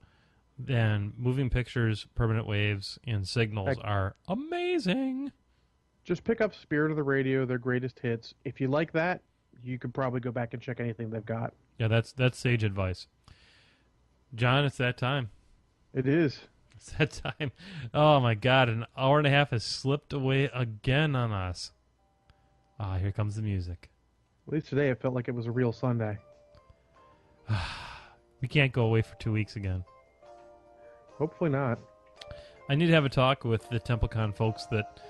then Moving Pictures, Permanent Waves, and Signals are amazing. Just pick up Spirit of the Radio, their greatest hits. If you like that, you could probably go back and check anything they've got. Yeah, that's sage advice. John, it's that time. It is. It's that time. Oh, my God. An hour and a half has slipped away again on us. Here comes the music. At least today it felt like it was a real Sunday. We can't go away for 2 weeks again. Hopefully not. I need to have a talk with the TempleCon folks that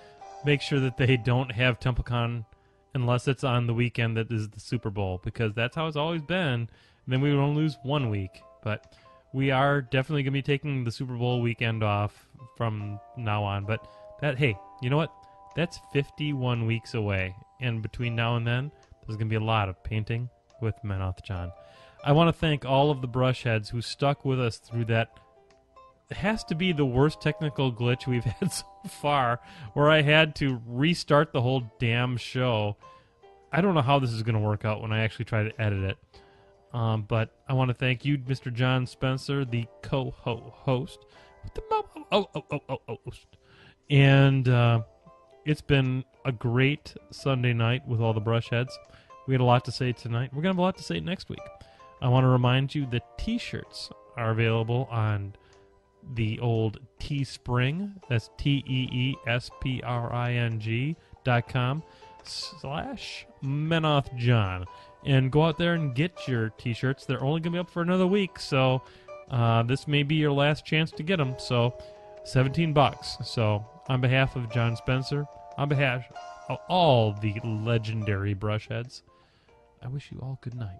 make sure that they don't have TempleCon unless it's on the weekend that is the Super Bowl, because that's how it's always been. And then we would only lose 1 week. But we are definitely going to be taking the Super Bowl weekend off from now on. But hey, you know what? That's 51 weeks away. And between now and then, there's going to be a lot of painting with MkII John. I want to thank all of the brush heads who stuck with us through that. It has to be the worst technical glitch we've had so far, where I had to restart the whole damn show. I don't know how this is going to work out when I actually try to edit it. But I want to thank you, Mr. John Spencer, the co-host. And it's been a great Sunday night with all the brush heads. We had a lot to say tonight. We're going to have a lot to say next week. I want to remind you that T-shirts are available on the old Teespring. That's teespring.com/MkII John. And go out there and get your T-shirts. They're only going to be up for another week, so this may be your last chance to get them. So, $17. So, on behalf of John Spencer, on behalf of all the legendary brush heads, I wish you all good night.